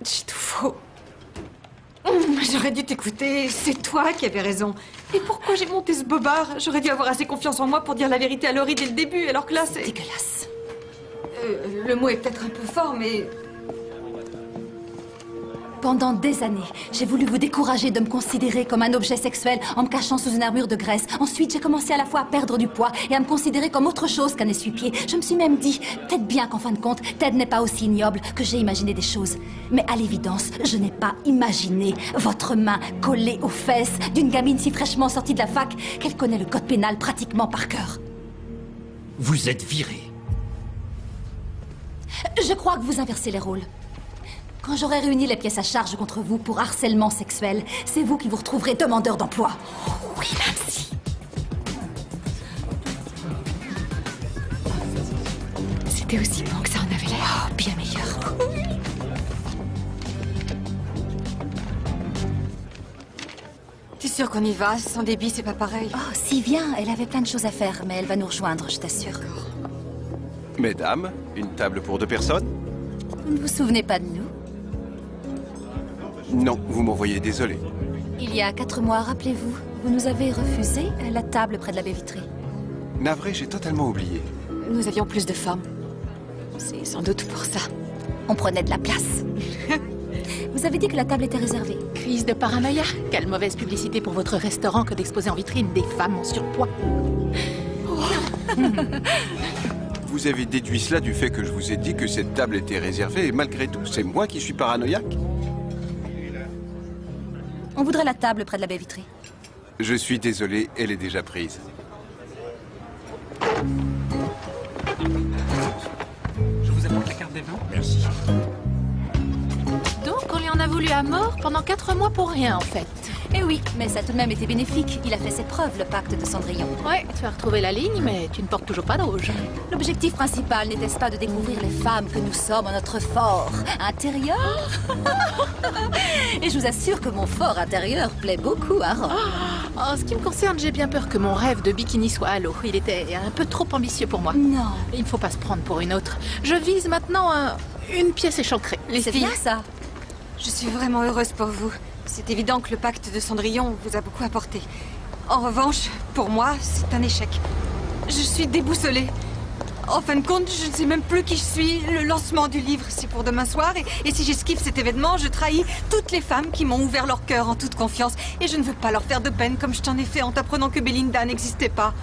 J'ai tout faux. J'aurais dû t'écouter. C'est toi qui avais raison. Et pourquoi j'ai monté ce bobard? J'aurais dû avoir assez confiance en moi pour dire la vérité à Laurie dès le début, alors que là, c'est... dégueulasse. Le mot est peut-être un peu fort, mais... Pendant des années, j'ai voulu vous décourager de me considérer comme un objet sexuel en me cachant sous une armure de graisse. Ensuite, j'ai commencé à la fois à perdre du poids et à me considérer comme autre chose qu'un essuie-pied. Je me suis même dit, peut-être bien qu'en fin de compte, Ted n'est pas aussi ignoble que j'ai imaginé des choses. Mais à l'évidence, je n'ai pas imaginé votre main collée aux fesses d'une gamine si fraîchement sortie de la fac qu'elle connaît le code pénal pratiquement par cœur. Vous êtes viré. Je crois que vous inversez les rôles. Quand j'aurai réuni les pièces à charge contre vous pour harcèlement sexuel, c'est vous qui vous retrouverez demandeur d'emploi. Oui, Nancy. C'était aussi bon que ça en avait l'air. Oh, bien meilleur. T'es sûre qu'on y va? Sans débit, c'est pas pareil. Oh, si, viens. Elle avait plein de choses à faire, mais elle va nous rejoindre, je t'assure. Mesdames, une table pour 2 personnes? Vous ne vous souvenez pas de nous? Non, vous m'envoyez désolé. Il y a 4 mois, rappelez-vous, vous nous avez refusé la table près de la baie vitrée. Navré, j'ai totalement oublié. Nous avions plus de femmes. C'est sans doute pour ça. On prenait de la place. Vous avez dit que la table était réservée. Crise de paranoïa. Quelle mauvaise publicité pour votre restaurant que d'exposer en vitrine des femmes en surpoids. Vous avez déduit cela du fait que je vous ai dit que cette table était réservée et malgré tout, c'est moi qui suis paranoïaque? On voudrait la table près de la baie vitrée. Je suis désolé, elle est déjà prise. Je vous apporte la carte des vins. Merci. Donc, on lui en a voulu à mort pendant 4 mois pour rien, en fait. Eh oui, mais ça a tout de même été bénéfique. Il a fait ses preuves, le pacte de Cendrillon. Ouais, tu as retrouvé la ligne, mais tu ne portes toujours pas de rouge. L'objectif principal n'était-ce pas de découvrir les femmes que nous sommes en notre fort intérieur? Et je vous assure que mon fort intérieur plaît beaucoup à Rome. En ce qui me concerne, j'ai bien peur que mon rêve de bikini soit à l'eau. Il était un peu trop ambitieux pour moi. Non. Il ne faut pas se prendre pour une autre. Je vise maintenant une pièce échancrée. Les C'est filles, bien ça. Je suis vraiment heureuse pour vous. C'est évident que le pacte de Cendrillon vous a beaucoup apporté. En revanche, pour moi, c'est un échec. Je suis déboussolée. En fin de compte, je ne sais même plus qui je suis. Le lancement du livre, c'est pour demain soir. Et si j'esquive cet événement, je trahis toutes les femmes qui m'ont ouvert leur cœur en toute confiance. Et je ne veux pas leur faire de peine comme je t'en ai fait en t'apprenant que Belinda n'existait pas.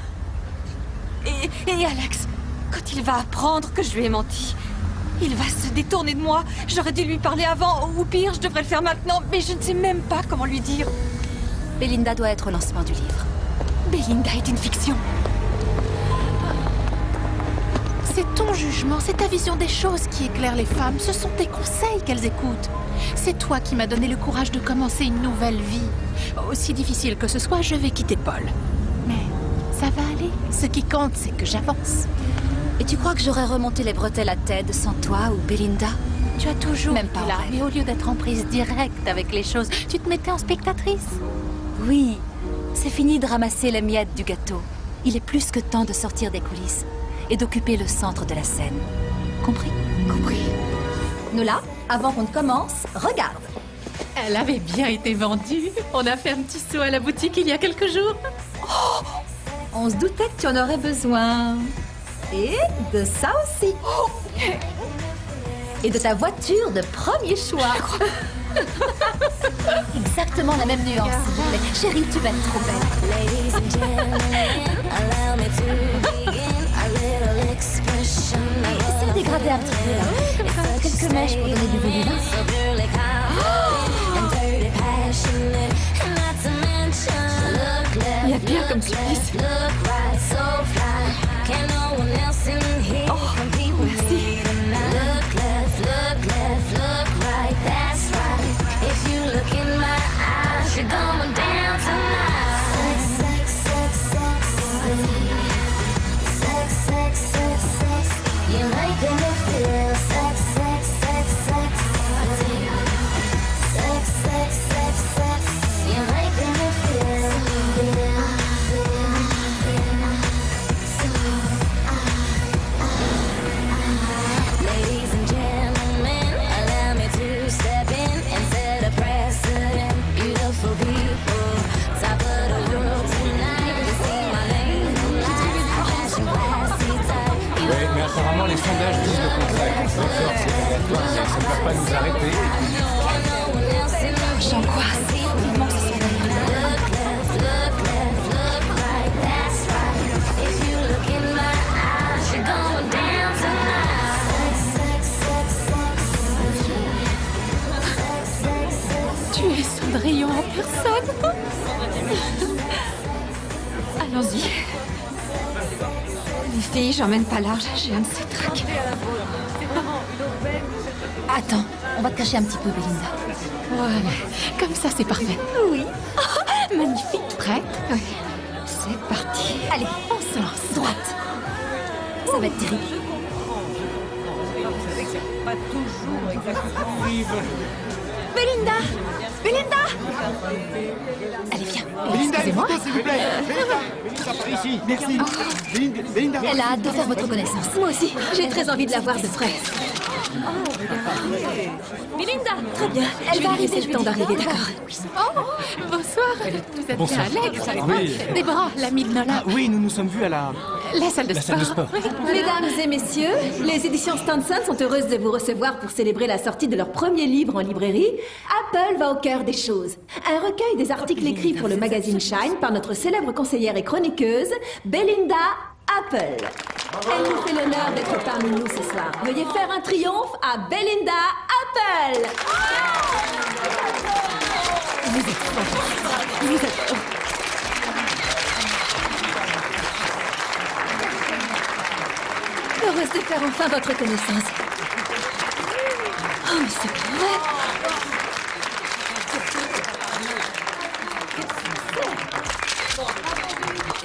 Et Alex, quand il va apprendre que je lui ai menti, il va se détourner de moi. J'aurais dû lui parler avant, ou pire, je devrais le faire maintenant. Mais je ne sais même pas comment lui dire. Belinda doit être au lancement du livre. Belinda est une fiction. C'est ton jugement, c'est ta vision des choses qui éclaire les femmes. Ce sont tes conseils qu'elles écoutent. C'est toi qui m'as donné le courage de commencer une nouvelle vie. Aussi difficile que ce soit, je vais quitter Paul. Mais ça va aller. Ce qui compte, c'est que j'avance. Et tu crois que j'aurais remonté les bretelles à Ted sans toi ou Belinda? Tu as toujours Même pas été là, mais au lieu d'être en prise directe avec les choses, tu te mettais en spectatrice. Oui, c'est fini de ramasser les miettes du gâteau. Il est plus que temps de sortir des coulisses et d'occuper le centre de la scène. Compris? Compris. Nola, avant qu'on ne commence, regarde. Elle avait bien été vendue. On a fait un petit saut à la boutique il y a quelques jours. Oh, on se doutait que tu en aurais besoin. Et de ça aussi. Oh. Et de ta voiture de premier choix. Exactement la même nuance, s'il vous plaît. Chérie, tu vas être trop belle. C'est dégradé un petit peu là. Quelques mèches pour donner du volume. Il y a pire comme supplice. Oh, merci. Apparemment, les sondages disent le contraire. D'accord, c'est aléatoire, mais ça ne va pas nous arrêter. J'angoisse. Vivement que ce soit Tu es Cendrillon en personne. Allons-y. Les filles, j'emmène pas large, j'ai un de ces tracs. Attends, on va te cacher un petit peu, Belinda. Voilà, comme ça c'est parfait. Oui. Oh, magnifique. Prête? Oui. C'est parti. Allez, on se lance. Droite. Ça va être terrible. Pas toujours exactement. Belinda! Belinda! Allez, viens. Belinda, Excusez-moi. s'il vous plaît. Belinda, par ici. Merci. Belinda. Elle a hâte de faire votre connaissance. Moi aussi, j'ai très envie de la voir de près. Belinda! Très bien. Elle va arriver, le temps d'arriver, d'accord. Oh, bonsoir. Vous êtes Bonsoir. bien Alex? Oui. Déborah, l'amie de Nola. Ah, oui, nous nous sommes vus à la salle de sport. Mesdames et messieurs, les éditions Stanson sont heureuses de vous recevoir pour célébrer la sortie de leur premier livre en librairie. Apple va au cœur des choses. Un recueil des articles écrits pour le magazine Shine par notre célèbre conseillère et chroniqueuse, Belinda Apple. Elle nous fait l'honneur d'être parmi nous ce soir. Veuillez faire un triomphe à Belinda Apple. Vous êtes forte. Vous êtes... Heureuse de faire enfin votre connaissance. Oh, mais c'est pas vrai.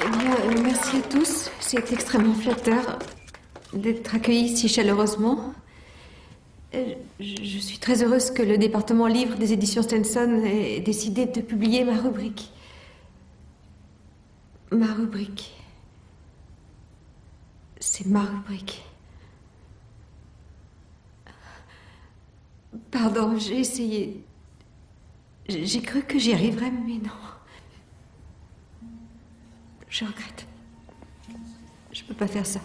Eh bien, merci à tous. C'est extrêmement flatteur d'être accueillis si chaleureusement. Je suis très heureuse que le département livre des éditions Stenson ait décidé de publier ma rubrique. Ma rubrique. C'est ma rubrique. Pardon, j'ai essayé. J'ai cru que j'y arriverais, mais non. Je regrette. Je peux pas faire ça.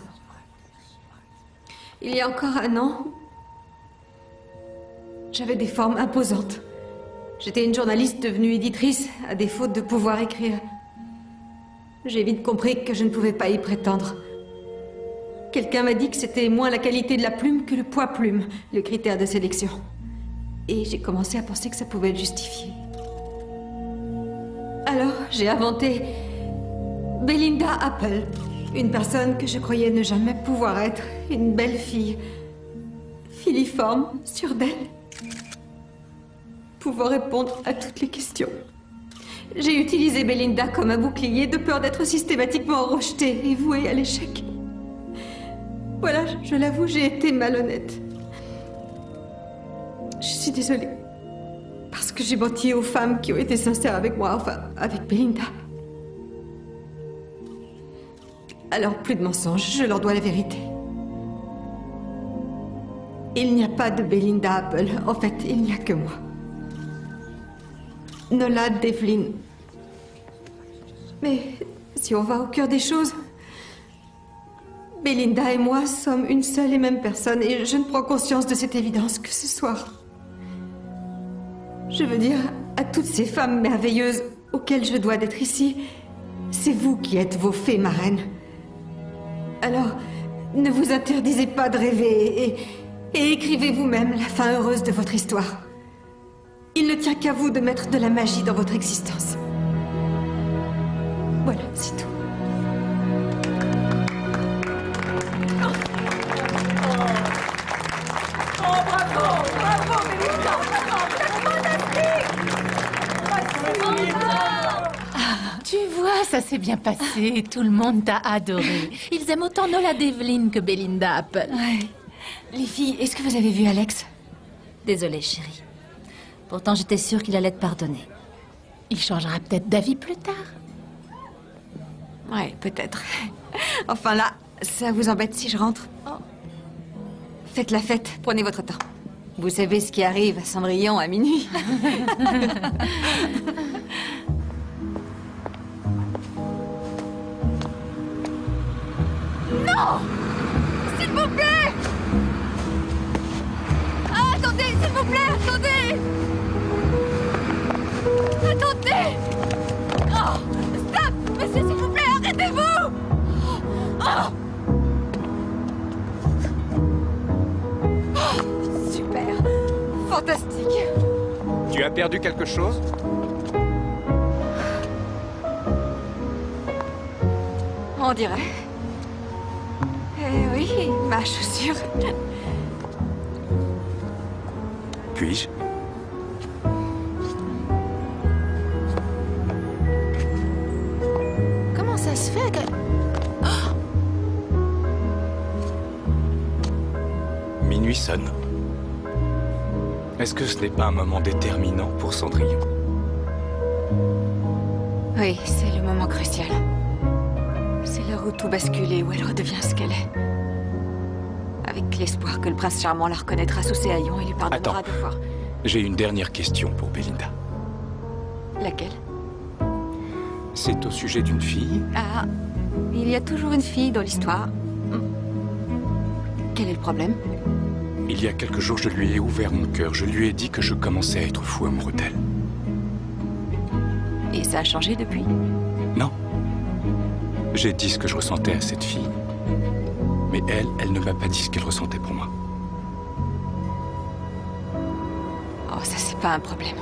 Il y a encore un an, j'avais des formes imposantes. J'étais une journaliste devenue éditrice, à défaut de pouvoir écrire. J'ai vite compris que je ne pouvais pas y prétendre. Quelqu'un m'a dit que c'était moins la qualité de la plume que le poids plume, le critère de sélection. Et j'ai commencé à penser que ça pouvait être justifié. Alors, j'ai inventé Belinda Apple, une personne que je croyais ne jamais pouvoir être, une belle fille, filiforme, sûre d'elle, pouvant répondre à toutes les questions. J'ai utilisé Belinda comme un bouclier de peur d'être systématiquement rejetée et vouée à l'échec. Voilà, je l'avoue, j'ai été malhonnête. Je suis désolée. Parce que j'ai menti aux femmes qui ont été sincères avec moi, enfin, avec Belinda. Alors, plus de mensonges, je leur dois la vérité. Il n'y a pas de Belinda Apple. En fait, il n'y a que moi. Nola Devlin. Mais si on va au cœur des choses, Belinda et moi sommes une seule et même personne et je ne prends conscience de cette évidence que ce soir. Je veux dire, à toutes ces femmes merveilleuses auxquelles je dois d'être ici, c'est vous qui êtes vos fées marraines. Alors, ne vous interdisez pas de rêver et écrivez vous-même la fin heureuse de votre histoire. Il ne tient qu'à vous de mettre de la magie dans votre existence. Voilà, c'est tout. Oh, bravo! Bravo, Belinda! Bravo! Vous êtes fantastique! Tu vois, ça s'est bien passé. Tout le monde t'a adoré. Ils aiment autant Nola Devlin que Belinda Apple. Ouais. Les filles, est-ce que vous avez vu Alex? Désolée, chérie. Pourtant, j'étais sûre qu'il allait te pardonner. Il changera peut-être d'avis plus tard. Ouais, peut-être. Enfin là, ça vous embête si je rentre? Faites la fête, prenez votre temps. Vous savez ce qui arrive à Cendrillon à minuit. Non! S'il vous plaît! Ah, attendez, s'il vous plaît, attendez! Attendez! Oh! Stop! Monsieur, s'il vous plaît, arrêtez-vous! Oh! Oh! Super! Fantastique! Tu as perdu quelque chose? On dirait. Eh oui, ma chaussure. Puis-je? Comment ça se fait que... Minuit sonne. Est-ce que ce n'est pas un moment déterminant pour Cendrillon? Oui, c'est le moment crucial. C'est l'heure où tout bascule et où elle redevient ce qu'elle est. Avec l'espoir que le prince charmant la reconnaîtra sous ses haillons et lui pardonnera Attends. deux fois. J'ai une dernière question pour Belinda. Laquelle? C'est au sujet d'une fille. Ah, il y a toujours une fille dans l'histoire. Quel est le problème? Il y a quelques jours, je lui ai ouvert mon cœur. Je lui ai dit que je commençais à être fou amoureux d'elle. Et ça a changé depuis? Non. J'ai dit ce que je ressentais à cette fille. Mais elle ne m'a pas dit ce qu'elle ressentait pour moi. Oh, ça c'est pas un problème.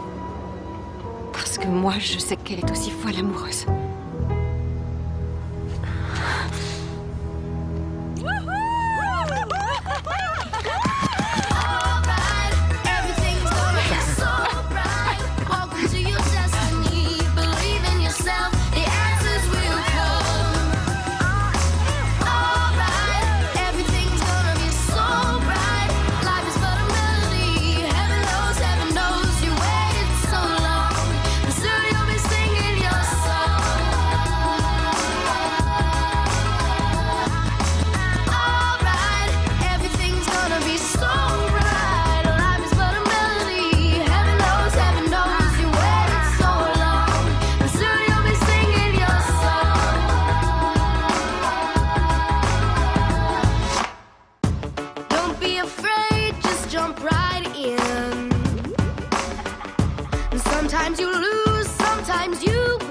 Parce que moi, je sais qu'elle est aussi folle amoureuse. Heaven knows you waited so long. Soon you'll be singing your song. be afraid, just jump right in. And sometimes you lose, sometimes you